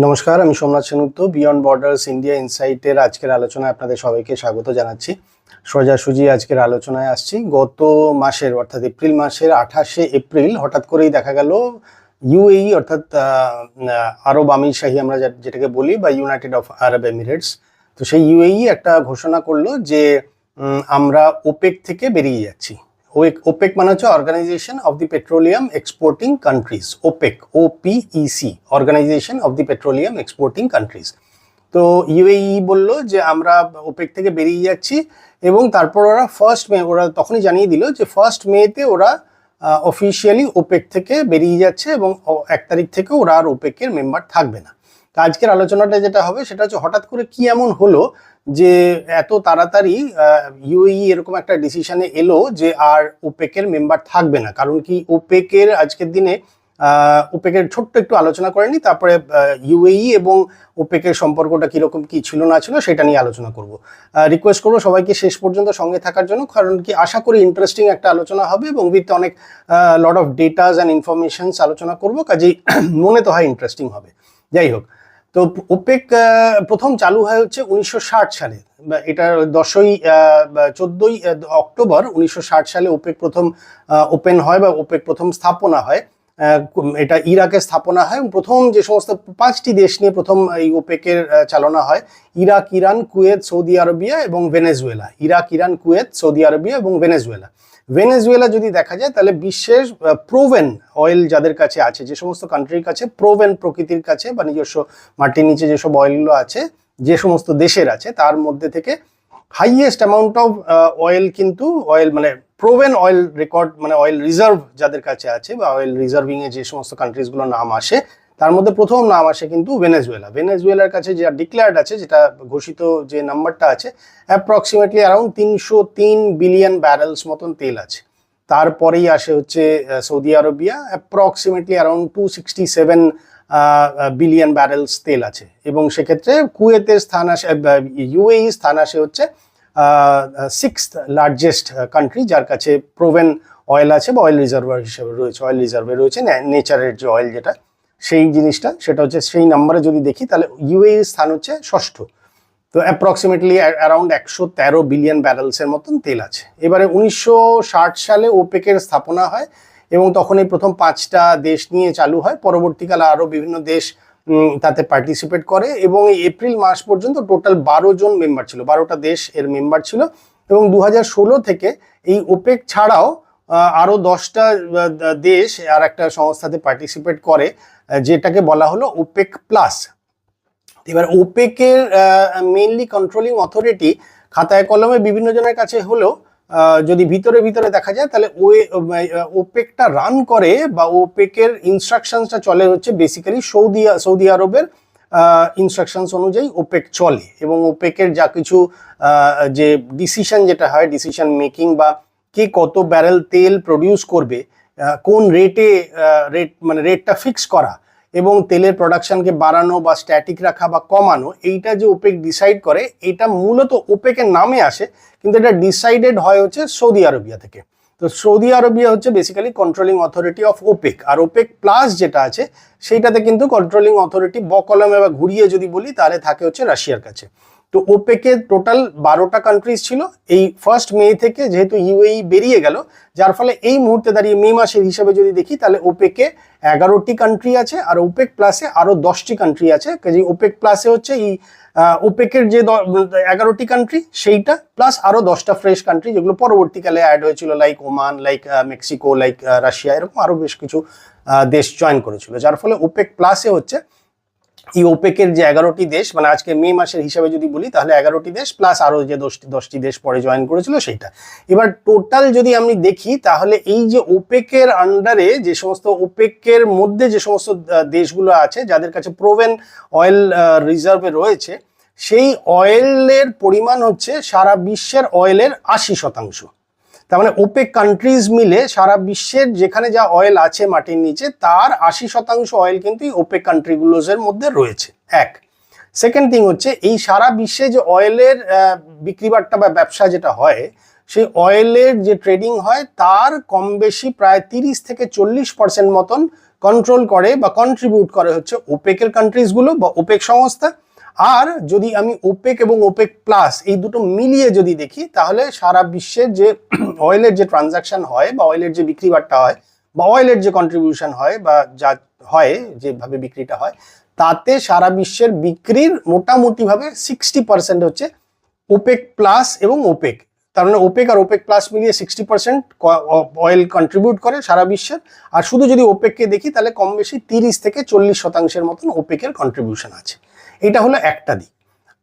নমস্কার, আমি Somnath Sengupta. Beyond borders India ইনসাইটের আজকের আলোচনায় আপনাদের সবাইকে স্বাগত জানাচ্ছি। সোজাসুজি আজকের আলোচনায় আসছি। গত মাসের অর্থাৎ এপ্রিল মাসের 28শে এপ্রিল হঠাৎ করেই দেখা গেল ইউএই অর্থাৎ আরব আমিরশাহী আমরা যেটাকে বলি বা ইউনাইটেড আরব এমিরেটস, তো সেই ইউএই একটা ঘোষণা করলো যে আমরা ওপেক থেকে বেরিয়ে যাচ্ছি। ওপেক মানে হচ্ছে organization of the petroleum exporting countries, OPEC, OPEC, organization of the petroleum exporting countries. তো ইউএই বলল যে আমরা ওপেক থেকে বেরিয়ে যাচ্ছি এবং তারপর ওরা ওরা তখনই জানিয়ে দিল যে 1 মেতে ওরা অফিসিয়ালি ওপেক থেকে বেরিয়ে যাচ্ছে এবং 1 তারিখ থেকে ওরা আর ওপেকের মেম্বার থাকবে না। তো আজকের আলোচনাটা যেটা হবে সেটা হচ্ছে হঠাৎ করে কি এমন হলো যে এত তাড়াতাড়ি ইউএই এরকম একটা ডিসিশনে এলো যে আর ওপেকের মেম্বার থাকবে না। কারণ কি, ওপেকের আজকের দিনে ওপেকের ছোট্ট একটু আলোচনা করে নি, তারপরে ইউএই এবং ওপেকের সম্পর্কটা কিরকম কি ছিল না ছিল সেটা নিয়ে আলোচনা করব। রিকোয়েস্ট করবো সবাইকে শেষ পর্যন্ত সঙ্গে থাকার জন্য, কারণ কি আশা করি ইন্টারেস্টিং একটা আলোচনা হবে এবং উইথ অনেক লট অফ ডেটাস অ্যান্ড ইনফরমেশনস আলোচনা করবো, কাজেই মনে তো হয় ইন্টারেস্টিং হবে। যাই হোক, তো ওপেক প্রথম চালু হয় হচ্ছে 1960 সালে। এটা 14ই অক্টোবর 1960 সালে ওপেক প্রথম ওপেন হয় বা ওপেক প্রথম স্থাপনা হয়। এটা ইরাকে স্থাপনা হয়। প্রথম যে সমস্ত 5টি দেশ নিয়ে প্রথম এই ওপেকের চালনা হয়: Iraq, Iran, Kuwait, Saudi Arabia এবং Venezuela. Iraq, Iran, Kuwait, Saudi Arabia এবং ভেনেজুয়েলা। ভেনেজুয়েলা যদি দেখা যায় তাহলে বিশ্বের প্রোভেন অয়েল যাদের কাছে আছে, যে সমস্ত কান্ট্রির কাছে প্রোভেন প্রকৃতির কাছে বা নিজস্ব মাটির নিচে যেসব অয়েলগুলো আছে, যে সমস্ত দেশের আছে, তার মধ্যে থেকে হাইয়েস্ট অ্যামাউন্ট অফ অয়েল, কিন্তু অয়েল মানে প্রোভেন অয়েল রেকর্ড মানে অয়েল রিজার্ভ যাদের কাছে আছে বা অয়েল রিজার্ভিংয়ে যে সমস্ত কান্ট্রিজগুলোর নাম আসে, তার মধ্যে প্রথম নাম আসে কিন্তু ভেনেজুয়েলা। ভেনেজুয়েলার কাছে যেটা ডিক্লেয়ার্ড আছে, যেটা ঘোষিত যে নাম্বারটা আছে, অ্যাপ্রক্সিমেটলি অ্যারাউন্ড 303 বিলিয়ন ব্যারেলস মতন তেল আছে। তারপরেই আসে হচ্ছে Saudi Arabia, approximately around 267 billion ব্যারেলস তেল আছে। এবং সেক্ষেত্রে কুয়েতের স্থান আসে, ইউএই স্থান আসে হচ্ছে 6th লার্জেস্ট কান্ট্রি, যার কাছে প্রোভেন অয়েল আছে বা অয়েল রিজার্ভার হিসেবে রয়েছে, অয়েল রিজার্ভে রয়েছে নেচারের যে অয়েল যেটা, সেই জিনিসটা, সেটা হচ্ছে সেই নাম্বারে যদি দেখি তাহলে ইউএই স্থান হচ্ছে 6ষ্ঠ। তো অ্যাপ্রক্সিমেটলি অ্যারাউন্ড 113 বিলিয়ন ব্যারেলসের মতন তেল আছে। এবারে 1960 সালে ওপেকের স্থাপনা হয় এবং তখন এই প্রথম 5টা দেশ নিয়ে চালু হয়। পরবর্তীকালে আরও বিভিন্ন দেশ তাতে পার্টিসিপেট করে এবং এই এপ্রিল মাস পর্যন্ত টোটাল 12 জন মেম্বার ছিল, 12টা দেশ এর মেম্বার ছিল। এবং 2016 থেকে এই ওপেক ছাড়াও আরও 10টা দেশ আর একটা সংস্থাতে পার্টিসিপেট করে, যেটাকে বলা হলো ওপেক প্লাস। এবার ওপেকের মেইনলি কন্ট্রোলিং অথরিটি খাতায় কলমে বিভিন্ন জনের কাছে হলেও যদি ভিতরে ভিতরে দেখা যায় তাহলে ওপেকটা রান করে বা ওপেকের ইনস্ট্রাকশনসটা চলে হচ্ছে বেসিক্যালি সৌদি আরবের ইনস্ট্রাকশনস অনুযায়ী ওপেক চলে। এবং ওপেকের যা কিছু যে ডিসিশন যেটা হয়, ডিসিশন মেকিং বা কে কত ব্যারেল তেল প্রডিউস করবে, কোন রেটটা ফিক্স করা এবং তেলের প্রোডাকশনকে বাড়ানো বা স্ট্যাটিক রাখা বা কমানো, এইটা যে ওপেক ডিসাইড করে, এটা মূলত ওপেকের নামে আসে, কিন্তু এটা ডিসাইডেড হয় হচ্ছে সৌদি আরবিয়া থেকে। তো সৌদি আরবিয়া হচ্ছে basically controlling authority of OPEC. আর ওপেক প্লাস যেটা আছে সেইটাতে কিন্তু কন্ট্রোলিং অথরিটি বকলমে বা ঘুরিয়ে যদি বলি তাহলে থাকে হচ্ছে রাশিয়ার কাছে। তো ওপেকের টোটাল 12টা কান্ট্রিজ ছিল। এই 1 মে থেকে যেহেতু ইউএই বেরিয়ে গেল, যার ফলে এই মুহূর্তে দাঁড়িয়ে মে মাসের হিসাবে যদি দেখি তাহলে ওপেকে 11টি কান্ট্রি আছে আর ওপেক প্লাসে আরও 10টি কান্ট্রি আছে। কাজে ওপেক প্লাসে হচ্ছে এই ওপেকের যে 11টি কান্ট্রি সেইটা প্লাস আরও 10টা ফ্রেশ কান্ট্রি যেগুলো পরবর্তীকালে অ্যাড হয়েছিল, like Oman, like Mexico, like Russia, এরকম আরও বেশ কিছু দেশ জয়েন করেছিল। যার ফলে ওপেক প্লাসে হচ্ছে এই ওপেকের যে 11টি দেশ, মানে আজকে মে মাসের হিসাবে যদি বলি তাহলে 11টি দেশ প্লাস আরও যে 10টি দেশ পরে জয়েন করেছিল সেইটা। এবার টোটাল যদি আমি দেখি তাহলে এই যে ওপেকের আন্ডারে যে সমস্ত ওপেকের মধ্যে যে সমস্ত দেশগুলো আছে যাদের কাছে প্রোভেন অয়েল রিজার্ভে রয়েছে, সেই অয়েলের পরিমাণ হচ্ছে সারা বিশ্বের অয়েলের 80%। তার মানে ওপেক কান্ট্রিজ মিলে সারা বিশ্বের যেখানে যা অয়েল আছে মাটির নিচে, তার 80% অয়েল কিন্তু ওপেক কান্ট্রিগুলোর মধ্যে রয়েছে। এক। সেকেন্ড থিং হচ্ছে এই সারা বিশ্বে যে অয়েলের বিক্রি বাট্টা বা ব্যবসা যেটা হয়, সেই অয়েলের যে ট্রেডিং হয় তার কম বেশি প্রায় 30 থেকে 40% মতন কন্ট্রোল করে বা কন্ট্রিবিউট করে হচ্ছে ওপেকের কান্ট্রিজগুলো বা ওপেক সংস্থা। আর যদি আমি ওপেক এবং ওপেক প্লাস এই দুটো মিলিয়ে যদি দেখি, তাহলে সারা বিশ্বের যে অয়েলের যে ট্রানজাকশন হয় বা অয়েলের যে বিক্রি বাট্টা হয় বা অয়েলের যে কন্ট্রিবিউশন হয় বা যা হয় যেভাবে বিক্রিটা হয়, তাতে সারা বিশ্বের বিক্রির মোটামুটিভাবে 60% হচ্ছে ওপেক প্লাস এবং ওপেক। তার মানে ওপেক আর ওপেক প্লাস মিলিয়ে 60% অয়েল কন্ট্রিবিউট করে সারা বিশ্বের। আর শুধু যদি ওপেককে দেখি তাহলে কম বেশি 30 থেকে 40% মতন ওপেকের কন্ট্রিবিউশন আছে। এটা হলো একটা দিক।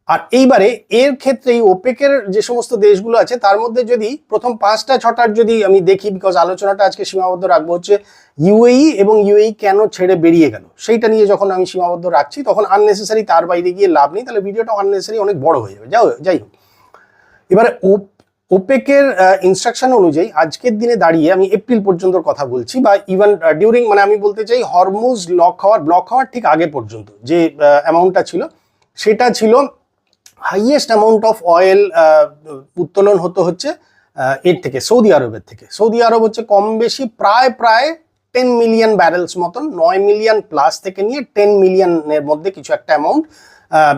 আর এইবারে এর ক্ষেত্রে এই ওপেকের যে সমস্ত দেশগুলো আছে তার মধ্যে যদি প্রথম 5-6টার যদি আমি দেখি, বিকজ আলোচনাটা আজকে সীমাবদ্ধ রাখবো হচ্ছে ইউএই এবং ইউএই কেন ছেড়ে বেরিয়ে গেল সেইটা নিয়ে যখন আমি সীমাবদ্ধ রাখছি, তখন আননেসেসারি তার বাইরে গিয়ে লাভ নেই, তাহলে ভিডিওটা আননেসেসারি অনেক বড় হয়ে যাবে। যাই হোক, এবারে ওপেকের ইনস্ট্রাকশন অনুযায়ী আজকের দিনে দাঁড়িয়ে আমি এপ্রিল পর্যন্ত কথা বলছি, বা ইভেন ডিউরিং, মানে আমি বলতে চাই হরমুজ ব্লক হওয়ার ঠিক আগে পর্যন্ত যে অ্যামাউন্টটা ছিল, সেটা ছিল হাইয়েস্ট অ্যামাউন্ট অফ অয়েল উত্তোলন হচ্ছে এর থেকে, সৌদি আরবের থেকে। সৌদি আরব হচ্ছে কম বেশি প্রায় 10 মিলিয়ন ব্যারেলস মতন, 9 মিলিয়ন প্লাস থেকে নিয়ে 10 মিলিয়নের মধ্যে কিছু একটা অ্যামাউন্ট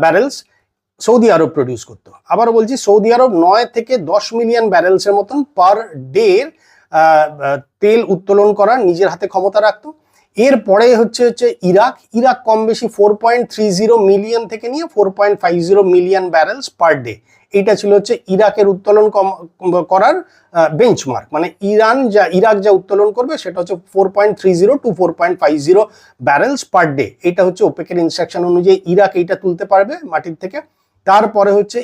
ব্যারেলস সৌদি আরব প্রডিউস করতো। আবারও বলছি, সৌদি আরব 9 থেকে 10 মিলিয়ন ব্যারেলসের মতন পার ডে তেল উত্তোলন করার নিজের হাতে ক্ষমতা রাখতো। এরপরে হচ্ছে ইরাক কম বেশি 4.30 মিলিয়ন থেকে নিয়ে 4.50 মিলিয়ন ব্যারেলস পার ডে। এইটা ছিল হচ্ছে ইরাকের উত্তোলন করার বেঞ্চমার্ক, মানে ইরাক যা উত্তোলন করবে সেটা হচ্ছে 4.30 টু 4.50 ব্যারেলস পার ডে। এটা হচ্ছে ওপেকের ইনস্ট্রাকশন অনুযায়ী ইরাক এইটা তুলতে পারবে মাটির থেকে। তারপরে হচ্ছে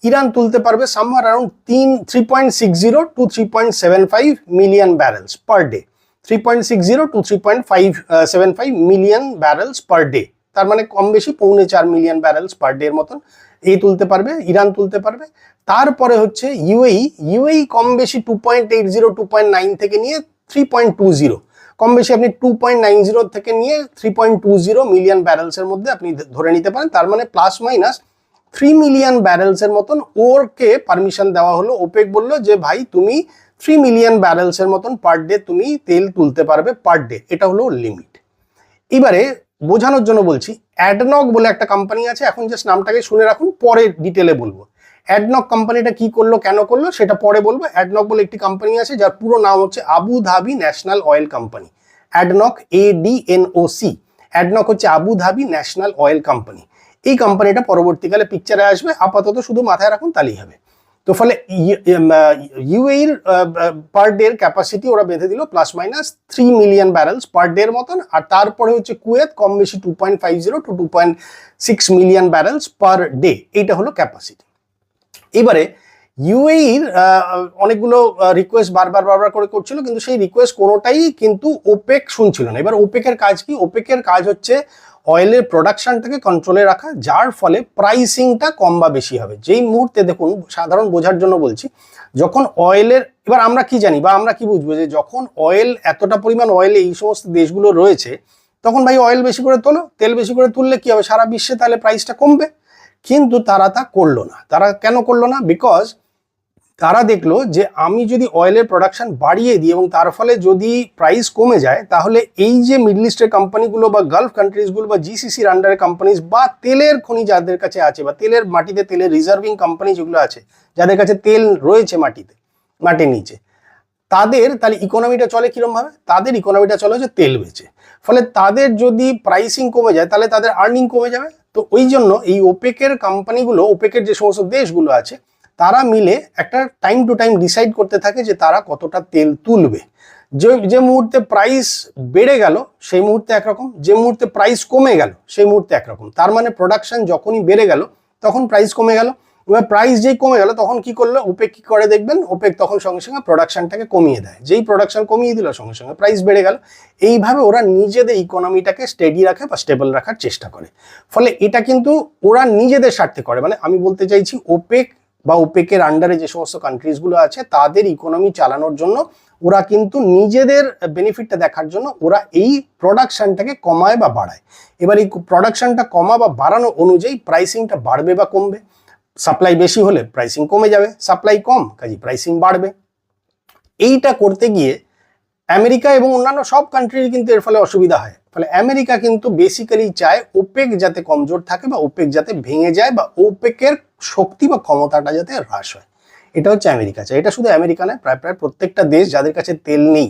ইরান তুলতে পারবে somewhere around 3.60 to 3.75 million barrels per day. 3.60 to 3.75 million barrels per day, তার মানে কম বেশি 4.25 মিলিয়ন ব্যারেলস পার ডে এর মতন এই তুলতে পারবে, ইরান তুলতে পারবে। তারপরে হচ্ছে ইউএই কম বেশি 2.80 2.9 থেকে নিয়ে 3.20, কম বেশি আপনি 2.90 থেকে নিয়ে 3.20 মিলিয়ন ব্যারেলসের মধ্যে আপনি ধরে নিতে পারেন। তার মানে প্লাস মাইনাস 3 মিলিয়ন ব্যারেলসের মতন ওরকে পারমিশন দেওয়া হলো। ওপেক বললো যে ভাই তুমি 3 মিলিয়ন ব্যারেলসের মতন পার ডে তুমি তেল তুলতে পারবে পার ডে, এটা হলো লিমিট। এবারে বোঝানোর জন্য বলছি, অ্যাডনক বলে একটা কোম্পানি আছে, এখন জাস্ট নামটাকে শুনে রাখুন, পরে ডিটেলে বলবো। অ্যাডনক কোম্পানিটা কি করলো কেন করলো সেটা পরে বলবো। অ্যাডনক বলে একটি কোম্পানি আছে যার পুরো নাম হচ্ছে Abu Dhabi national oil company. অ্যাডনক, ADNOC। অ্যাডনক হচ্ছে Abu Dhabi national oil company. এই কোম্পানিটা পরবর্তীকালে পিকচারে আসবে, আপাতত শুধু মাথায় রাখুন তাহলেই হবে। তো ফলে ইউএইর পার ডে এর ক্যাপাসিটি ওরা বেঁধে দিল plus minus 3 million barrels per day এর মতন। আর তারপরে হচ্ছে কুয়েত কম বেশি 2.50 to 2.6 million barrels per day, এইটা হলো ক্যাপাসিটি। এবারে ইউএইর অনেকগুলো রিকোয়েস্ট বারবার করে করছিল, কিন্তু সেই রিকোয়েস্ট কোনোটাই কিন্তু ওপেক শুনছিল না। এবার ওপেকের কাজ কি? ওপেকের কাজ হচ্ছে অয়েলের প্রোডাকশনটাকে কন্ট্রোলে রাখা, যার ফলে প্রাইসিংটা কম বা বেশি হবে। যেই মুহূর্তে, দেখুন সাধারণ বোঝার জন্য বলছি, যখন অয়েলের, এবার আমরা কি জানি বা আমরা কি বুঝবো যে যখন অয়েল এতটা পরিমাণ অয়েল এই সমস্ত দেশগুলো রয়েছে, তখন ভাই অয়েল বেশি করে তোলো, তেল বেশি করে তুললে কি হবে সারা বিশ্বে, তাহলে প্রাইসটা কমবে। কিন্তু তারা তা করলো না। তারা কেন করলো না? বিকজ তারা দেখলো যে আমি যদি অয়েলের প্রোডাকশন বাড়িয়ে দিই এবং তার ফলে যদি প্রাইস কমে যায়, তাহলে এই যে মিডল ইস্টের কোম্পানিগুলো বা গালফ কান্ট্রিজগুলো বা জিসিসির আন্ডারে কোম্পানিজ বা তেলের খনি যাদের কাছে আছে বা তেলের মাটিতে তেলের রিজার্ভিং কোম্পানি যেগুলো আছে, যাদের কাছে তেল রয়েছে মাটির নিচে, তাদের তাহলে ইকোনমিটা চলে কিরম ভাবে? তাদের ইকোনমিটা চলে হচ্ছে তেল বেচে। ফলে তাদের যদি প্রাইসিং কমে যায় তাহলে তাদের আর্নিং কমে যাবে। তো ওই জন্য এই ওপেকের কোম্পানিগুলো, ওপেকের যে সমস্ত দেশগুলো আছে, তারা মিলে একটা টাইম টু টাইম ডিসাইড করতে থাকে যে তারা কতটা তেল তুলবে। যে মুহূর্তে প্রাইস বেড়ে গেল সেই মুহূর্তে একরকম, যে মুহূর্তে প্রাইস কমে গেল সেই মুহূর্তে একরকম। তার মানে প্রোডাকশন যখনই বেড়ে গেল তখন প্রাইস কমে গেল। এবার প্রাইস যেই কমে গেল তখন কি করলো ওপেক? কি করে দেখবেন, ওপেক তখন সঙ্গে সঙ্গে প্রোডাকশনটাকে কমিয়ে দেয়। যেই প্রোডাকশন কমিয়ে দিল সঙ্গে সঙ্গে প্রাইস বেড়ে গেল। এইভাবে ওরা নিজেদের ইকোনমিটাকে স্টেডি রাখে বা স্টেবল রাখার চেষ্টা করে। ফলে এটা কিন্তু ওরা নিজেদের স্বার্থে করে, মানে আমি বলতে চাইছি ওপেক বা ওপেকের আন্ডারে যে সমস্ত কান্ট্রিজগুলো আছে তাদের ইকোনমি চালানোর জন্য ওরা কিন্তু নিজেদের বেনিফিটটা দেখার জন্য ওরা এই প্রোডাকশনটাকে কমায় বা বাড়ায়। এবার এই প্রোডাকশনটা কমা বা বাড়ানো অনুযায়ী প্রাইসিংটা বাড়বে বা কমবে। সাপ্লাই বেশি হলে প্রাইসিং কমে যাবে, সাপ্লাই কম কাজে প্রাইসিং বাড়বে। এইটা করতে গিয়ে আমেরিকা এবং অন্যান্য সব কান্ট্রির কিন্তু এর ফলে অসুবিধা হয়। ফলে আমেরিকা কিন্তু বেসিক্যালি চায় ওপেক যাতে কমজোর থাকে বা ওপেক যাতে ভেঙে যায় বা ওপেকের শক্তি বা ক্ষমতাটা যাতে হ্রাস হয়, এটা হচ্ছে আমেরিকা চায়। এটা শুধু আমেরিকা নয়, প্রায় প্রায় প্রত্যেকটা দেশ যাদের কাছে তেল নেই,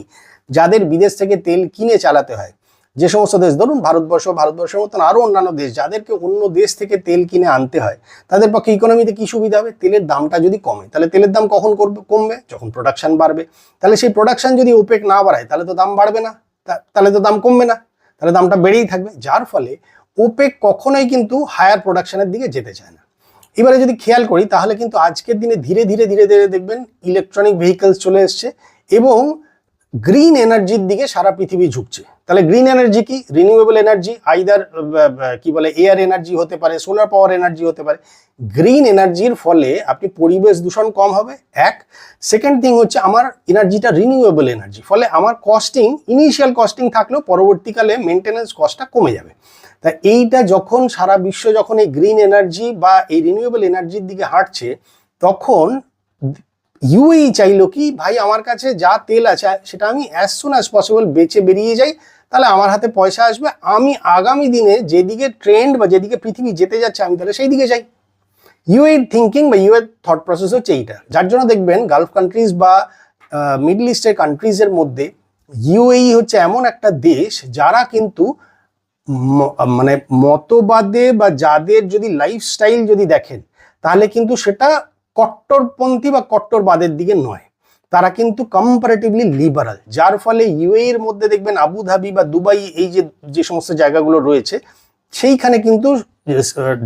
যাদের বিদেশ থেকে তেল কিনে চালাতে হয়, যে সমস্ত দেশ ধরুন ভারতবর্ষের মতন আরো অন্যান্য দেশ যাদেরকে অন্য দেশ থেকে তেল কিনে আনতে হয়, তাদের পক্ষে ইকোনমিতে কি সুবিধা হবে? তেলের দামটা যদি কমে, তাহলে তেলের দাম কখন কমবে? যখন প্রোডাকশন বাড়বে। তাহলে সেই প্রোডাকশন যদি ওপেক না বাড়ায় তাহলে তো দাম বাড়বে না, তাহলে তো দাম কমবে না, তাহলে দামটা বেড়েই থাকবে। যার ফলে ওপেক কখনোই কিন্তু হায়ার প্রোডাকশনের দিকে যেতে চায় না। এবারে যদি খেয়াল করি তাহলে কিন্তু আজকের দিনে ধীরে ধীরে দেখবেন ইলেকট্রনিক ভেহিকলস চলে এসছে এবং গ্রিন এনার্জির দিকে সারা পৃথিবী ঝুঁকছে। তাহলে গ্রিন এনার্জি কি? রিনিউয়েবল এনার্জি, আইদার কি বলে এয়ার এনার্জি হতে পারে, সোলার পাওয়ার এনার্জি হতে পারে। গ্রিন এনার্জির ফলে আপনি পরিবেশ দূষণ কম হবে, এক। সেকেন্ড থিং হচ্ছে আমার এনার্জিটা রিনিউয়েবল এনার্জি, ফলে আমার কস্টিং, ইনিশিয়াল কস্টিং থাকলেও পরবর্তীকালে মেনটেন্যান্স কস্টটা কমে যাবে। তা এইটা যখন সারা বিশ্ব যখন এই গ্রিন এনার্জি বা এই রিনিউয়েবল এনার্জির দিকে হাঁটছে, তখন ইউএই চাইলো কি, ভাই আমার কাছে যা তেল আছে সেটা আমি অ্যাজ সুন অ্যাজ পসিবল বেচে বেরিয়ে যাই, তাহলে আমার হাতে পয়সা আসবে, আমি আগামী দিনে যেদিকে ট্রেন্ড বা যেদিকে পৃথিবী যেতে যাচ্ছে আমি তাহলে সেই দিকে যাই। ইউএই থিঙ্কিং বা ইউএই থট প্রসেস হচ্ছে এইটা। যার জন্য দেখবেন গালফ কান্ট্রিজ বা মিডল ইস্টের কান্ট্রিজের মধ্যে ইউএই হচ্ছে এমন একটা দেশ যারা কিন্তু মানে মতবাদে বা যাদের যদি লাইফস্টাইল যদি দেখেন তাহলে কিন্তু সেটা কট্টরপন্থী বা কট্টরবাদের দিকে নয়, তারা কিন্তু কম্পারেটিভলি লিবারাল। যার ফলে ইউএই এর মধ্যে দেখবেন আবুধাবি বা দুবাই, এই যে সমস্ত জায়গাগুলো রয়েছে, সেইখানে কিন্তু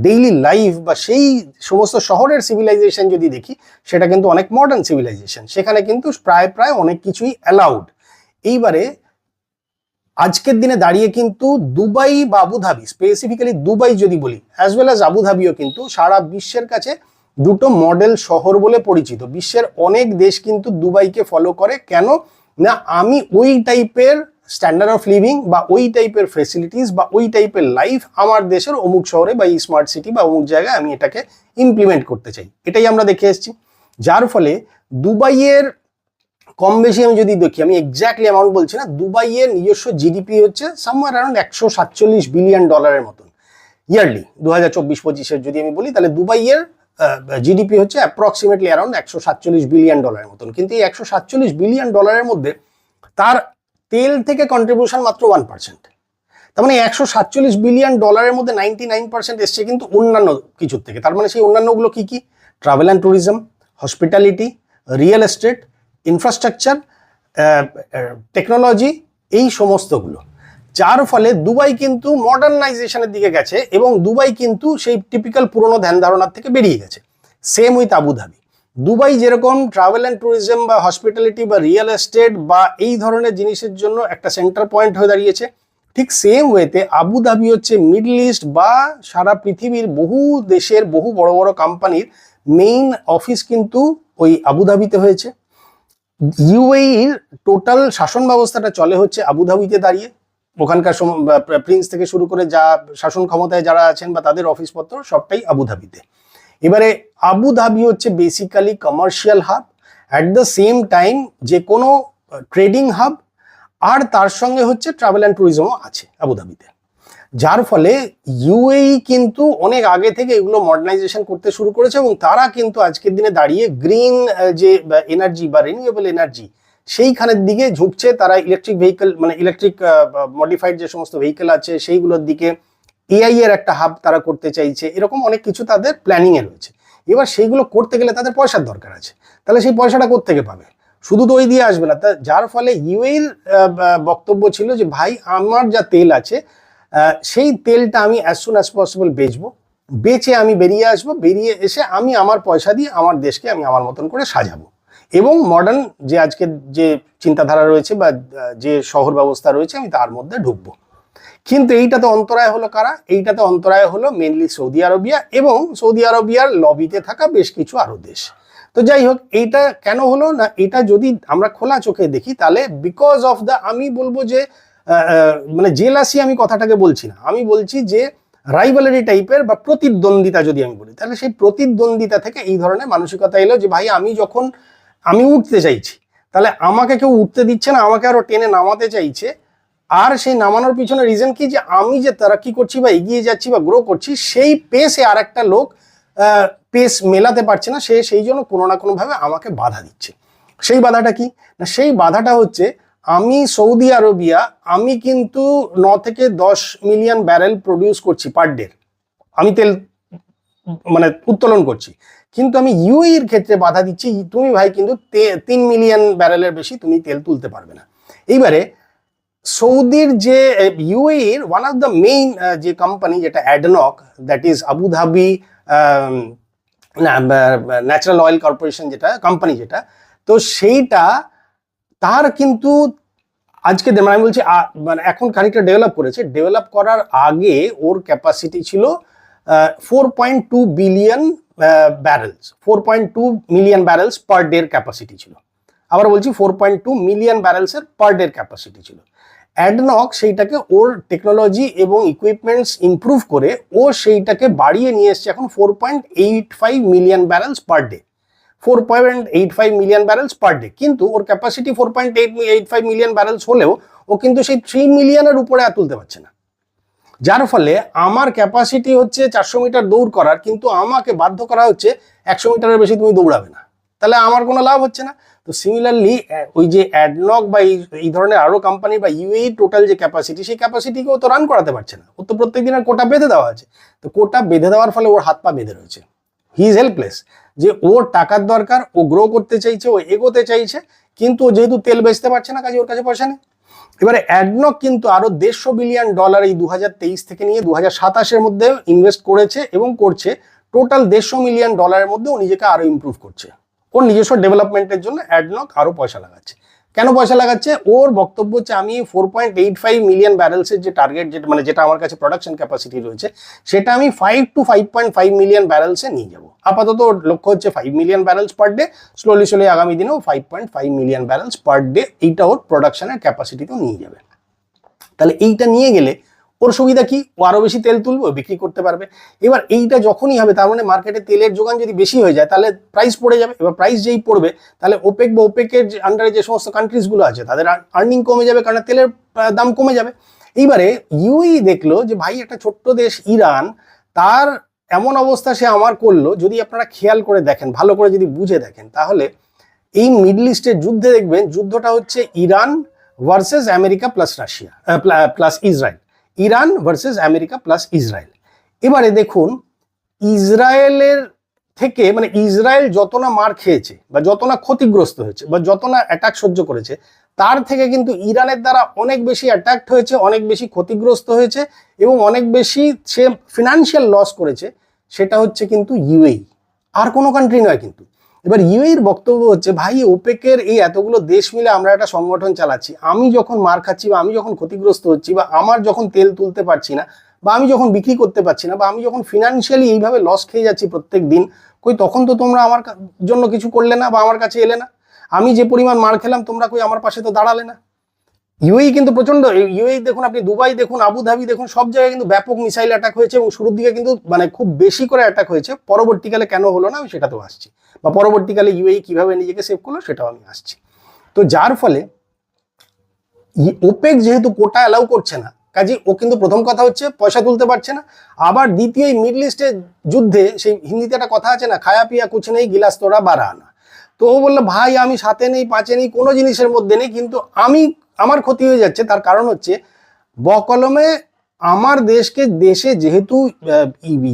ডেইলি লাইফ বা সেই সমস্ত শহরের সিভিলাইজেশন যদি দেখি সেটা কিন্তু অনেক মডার্ন সিভিলাইজেশন, সেখানে কিন্তু প্রায় অনেক কিছুই অ্যালাউড। এইবারে আজকের দিনে দাঁড়িয়ে কিন্তু দুবাই বা আবুধাবি, স্পেসিফিক্যালি দুবাই যদি বলি, অ্যাজ ওয়েল অ্যাজ আবুধাবিও কিন্তু সারা বিশ্বের কাছে দুটো মডেল শহর বলে পরিচিত। বিশ্বের অনেক দেশ কিন্তু দুবাইকে ফলো করে। কেন না? আমি ওই টাইপের স্ট্যান্ডার্ড অফ লিভিং বা ওই টাইপের ফেসিলিটিস বা ওই টাইপের লাইফ আমার দেশের অমুক শহরে বা এই স্মার্ট সিটি বা অমুক জায়গায় আমি এটাকে ইমপ্লিমেন্ট করতে চাই, এটাই আমরা দেখে এসেছি। যার ফলে দুবাইয়ের কম বেশি আমি যদি দেখি, আমি এক্স্যাক্টলি অ্যামাউন্ট বলছি না, দুবাইয়ের নিজস্ব জিডিপি হচ্ছে সামওয়্যার অ্যারাউন্ড $147 বিলিয়ন মতন ইয়ারলি। 2024-25 যদি আমি বলি তাহলে দুবাইয়ের জিডিপি হচ্ছে অ্যাপ্রক্সিমেটলি অ্যারাউন্ড $147 বিলিয়ন মতন। কিন্তু এই $147 বিলিয়ন মধ্যে তার তেল থেকে কন্ট্রিবিউশন মাত্র 1%। তার মানে $147 বিলিয়ন মধ্যে 99% এসছে কিন্তু অন্যান্য কিছুর থেকে। তার মানে সেই অন্যান্যগুলো কি কি? Travel and tourism, hospitality, real estate, infrastructure, technology, এই সমস্তগুলো। যার ফলে দুবাই কিন্তু মডার্নাইজেশনের দিকে গেছে এবং দুবাই কিন্তু সেই টিপিক্যাল পুরনো ধ্যান ধারণার থেকে বেরিয়ে গেছে। Same with Abu Dhabi. দুবাই যেরকম ট্রাভেল অ্যান্ড ট্যুরিজম বা হসপিটালিটি বা রিয়েল এস্টেট বা এই ধরনের জিনিসের জন্য একটা সেন্টার পয়েন্ট হয়ে দাঁড়িয়েছে, ঠিক সেম ওয়েতে আবুধাবি হচ্ছে মিডল ইস্ট বা সারা পৃথিবীর বহু দেশের বহু বড় বড় কোম্পানির মেইন অফিস কিন্তু ওই আবুধাবিতে হয়েছে। ইউএইর টোটাল শাসন ব্যবস্থাটা চলে হচ্ছে আবুধাবিতে দাঁড়িয়ে। ওখানকার প্রিন্স থেকে শুরু করে যা শাসন ক্ষমতায় যারা আছেন বা তাদের অফিসপত্র সবটাই আবুধাবিতে। এবারে আবুধাবি হচ্ছে basically commercial hub, at the same time যে কোনো ট্রেডিং হাব, আর তার সঙ্গে হচ্ছে ট্রাভেল অ্যান্ড ট্যুরিজমও আছে আবুধাবিতে। যার ফলে ইউএই কিন্তু অনেক আগে থেকে এগুলো মডার্নাইজেশন করতে শুরু করেছে এবং তারা কিন্তু আজকের দিনে দাঁড়িয়ে গ্রিন যে এনার্জি বা রিনিউয়েবল এনার্জি সেইখানের দিকে ঝুঁকছে। তারা ইলেকট্রিক ভেহিকেল মানে ইলেকট্রিক মডিফাইড যে সমস্ত ভেহিকেল আছে সেইগুলোর দিকে, এআই এর একটা হাব তারা করতে চাইছে, এরকম অনেক কিছু তাদের প্ল্যানিংয়ে রয়েছে। এবার সেইগুলো করতে গেলে তাদের পয়সার দরকার আছে, তাহলে সেই পয়সাটা কোত্থেকে পাবে? শুধু তো ওই দিয়ে আসবে না। যার ফলে ইউএইর বক্তব্য ছিল যে ভাই আমার যা তেল আছে সেই তেলটা আমি অ্যাজ সুন অ্যাজ পসিবল বেচবো, বেচে আমি বেরিয়ে আসবো, বেরিয়ে এসে আমি আমার পয়সা দিয়ে আমার দেশকে আমি আমার মতন করে সাজাবো এবং মডার্ন যে আজকের যে চিন্তাধারা রয়েছে বা যে শহর ব্যবস্থা রয়েছে আমি তার মধ্যে ঢুকবো। কিন্তু এইটাতে অন্তরায় হলো কারা? এইটাতে অন্তরায় হলো মেনলি সৌদি আরবিয়া এবং সৌদি আরবিয়ার লবিতে থাকা বেশ কিছু আরো দেশ। তো যাই হোক, এইটা কেন হলো না, এটা যদি আমরা খোলা চোখে দেখি তাহলে বিকজ অফ দ্য, আমি বলবো যে মানে জেলাসি আমি কথাটাকে বলছি না, আমি বলছি যে রাইভালারি টাইপের বা প্রতিদ্বন্দ্বিতা যদি আমি বলি, তাহলে সেই প্রতিদ্বন্দ্বিতা থেকে এই ধরনের মানসিকতা এলো যে ভাই আমি যখন আমি উঠতে চাইছি তাহলে আমাকে কেউ উঠতে দিচ্ছে না, আমাকে আরো টেনে নামাতে চাইছে। আর সেই নামানোর পিছনে রিজন কি, যে আমি যে তারাক্কি করছি বা এগিয়ে যাচ্ছি বা গ্রো করছি, সেই পেসে আর একটা লোক পেস মেলাতে পারছে না, সে সেই জন্য কোনো না কোনোভাবে আমাকে বাধা দিচ্ছে। সেই বাধাটা কি না, সেই বাধাটা হচ্ছে আমি সৌদি আরবিয়া, আমি কিন্তু 9 থেকে 10 মিলিয়ন ব্যারেল প্রডিউস করছি পার ডে, আমি তেল মানে উত্তোলন করছি, কিন্তু আমি ইউএইর ক্ষেত্রে বাধা দিচ্ছি, তুমি ভাই কিন্তু 3 মিলিয়ন ব্যারেলের বেশি তুমি তেল তুলতে পারবে না। এইবারে সৌদির যে ইউএইর ওয়ান অফ দ্য মেইন যে কোম্পানি যেটা ADNOC, that is Abu Dhabi Natural Oil Corporation, যেটা কোম্পানি যেটা, তো সেইটা তার কিন্তু আজকে আমি বলছি মানে এখন খানিকটা ডেভেলপ করেছে, ডেভেলপ করার আগে ওর ক্যাপাসিটি ছিল 4.2 বিলিয়ন ব্যারেলস, 4.2 মিলিয়ন ব্যারেলস পার ডের ক্যাপাসিটি ছিল। আবার বলছি 4.2 মিলিয়ন ব্যারেলসের পার ডের ক্যাপাসিটি ছিল। অ্যাডনক সেইটাকে ওর টেকনোলজি এবং ইকুইপমেন্টস ইমপ্রুভ করে ও সেইটাকে বাড়িয়ে নিয়ে এসছে এখন 4.85 million barrels per day, 4.85 million barrels per day. কিন্তু ওর ক্যাপাসিটি 4.85 মিলিয়ন ব্যারেলস হলেও ও কিন্তু সেই 3 মিলিয়নের উপরে আর তুলতে পারছে না। যার ফলে আমার ক্যাপাসিটি হচ্ছে 400 মিটার দৌড় করার, কিন্তু আমাকে বাধ্য করা হচ্ছে 100 মিটারের বেশি তুমি দৌড়াবে না, তাহলে আমার কোনো লাভ হচ্ছে না। তো সিমিলারলি ওই যে অ্যাডনক বা এই ধরনের আরো কোম্পানি বা ইউএই টোটাল যে ক্যাপাসিটি, সেই ক্যাপাসিটিকেও তো রান করাতে পারছে না। ও তো প্রত্যেক দিনের কোটা বেঁধে দেওয়া আছে, তো কোটা বেঁধে দেওয়ার ফলে ওর হাত পা বেঁধে রয়েছে, হি ইজ হেল্পলেস। যে ওর টাকার দরকার, ও গ্রো করতে চাইছে, ও এগোতে চাইছে, কিন্তু ও যেহেতু তেল বেচতে পারছে না, কাজে ওর কাছে পয়সা নেই। এবারে অ্যাডনক কিন্তু আরো $150 বিলিয়ন এই 2023 থেকে নিয়ে 2027-এর মধ্যে ইনভেস্ট করেছে এবং করছে। টোটাল $150 মিলিয়ন মধ্যে ও নিজেকে আরো ইমপ্রুভ করছে, ওর নিজস্ব ডেভেলপমেন্টের জন্য অ্যাডনক আরো পয়সা লাগাচ্ছে। কেন পয়সা লাগাচ্ছে? ওর বক্তব্য হচ্ছে আমি 4.85 মিলিয়ন ব্যারেলসের যে টার্গেট, যেটা মানে যেটা আমার কাছে প্রোডাকশন ক্যাপাসিটি রয়েছে, সেটা আমি 5 to 5.5 মিলিয়ন ব্যারেলসে নিয়ে যাব। আপাতত ওর লক্ষ্য হচ্ছে 5 million barrels per day, slowly আগামী দিনেও 5.5 মিলিয়ন ব্যারেলস পার ডে এইটা ওর প্রোডাকশনের ক্যাপাসিটিতেও নিয়ে যাবে। তাহলে এইটা নিয়ে গেলে ওর সুবিধা কি, ও আরো বেশি তেল তুলবে, বিক্রি করতে পারবে। এবার এইটা যখনই হবে, তার মানে মার্কেটে তেলের যোগান যদি বেশি হয়ে যায়, তাহলে প্রাইস পড়ে যাবে। এবার প্রাইস যেই পড়বে, তাহলে ওপেক বা ওপেকের আন্ডারে যে সমস্ত কান্ট্রিজগুলো আছে তাদের আর্নিং কমে যাবে, কারণ তেলের দাম কমে যাবে। এইবারে ইউএই দেখলো যে ভাই একটা ছোট্ট দেশ ইরান, তার এমন অবস্থা সে আমার করলো। যদি আপনারা খেয়াল করে দেখেন, ভালো করে যদি বুঝে দেখেন, তাহলে এই মিডল ইস্টের যুদ্ধে দেখবেন, যুদ্ধটা হচ্ছে Iran versus America plus Russia plus Israel, Iran versus America plus Israel. এবারে দেখুন, ইসরায়েলের থেকে মানে ইসরায়েল যত না মার খেয়েছে বা যত না ক্ষতিগ্রস্ত হয়েছে বা যত না অ্যাটাক সহ্য করেছে, তার থেকে কিন্তু ইরানের দ্বারা অনেক বেশি অ্যাটাকড হয়েছে, অনেক বেশি ক্ষতিগ্রস্ত হয়েছে এবং অনেক বেশি সে ফিনান্সিয়াল লস করেছে। সেটা হচ্ছে কিন্তু ইউএই, আর কোনো কান্ট্রি নয় কিন্তু। এবার ইউএইর বক্তব্য হচ্ছে, ভাই ওপেকের এই এতগুলো দেশ মিলে আমরা একটা সংগঠন চালাচ্ছি, আমি যখন মার খাচ্ছি বা আমি যখন ক্ষতিগ্রস্ত হচ্ছি বা আমার যখন তেল তুলতে পারছি না বা আমি যখন বিক্রি করতে পারছি না বা আমি যখন ফিনান্সিয়ালি এইভাবে লস খেয়ে যাচ্ছি প্রত্যেক দিন, কই তখন তো তোমরা আমার জন্য কিছু করলে না বা আমার কাছে এলে না। আমি যে পরিমাণ মার খেলাম, তোমরা কই আমার পাশে তো দাঁড়ালে না। ইউএই কিন্তু প্রচন্ড, ইউএই দেখুন, আপনি দুবাই দেখুন, আবুধাবি দেখুন, সব জায়গায় কিন্তু ব্যাপক মিসাইল অ্যাটাক হয়েছে এবং শুরুর দিকে কিন্তু মানে খুব বেশি করে অ্যাটাক হয়েছে। পরবর্তীকালে কেন হলো না আমি সেটাতেও আসছি, বা পরবর্তীকালে ইউএই কিভাবে নিজেকে সেভ করলো সেটাও আমি আসছি। তো যার ফলে ওপেক যেহেতু কোটা অ্যালাউ করছে না, কাজে ও কিন্তু প্রথম কথা হচ্ছে পয়সা তুলতে পারছে না। আবার দ্বিতীয়, মিডল ইস্টের যুদ্ধে সেই হিন্দিতে একটা কথা আছে না, খায়া পিয়া কুছ নেই গিলাস তোরা বাড়া আনা। তো ও বললো, ভাই আমি 7-এ নেই 5-এ নেই, কোনো জিনিসের মধ্যে নেই, কিন্তু আমার ক্ষতি হয়ে যাচ্ছে। তার কারণ হচ্ছে বকলমে আমার দেশে যেহেতু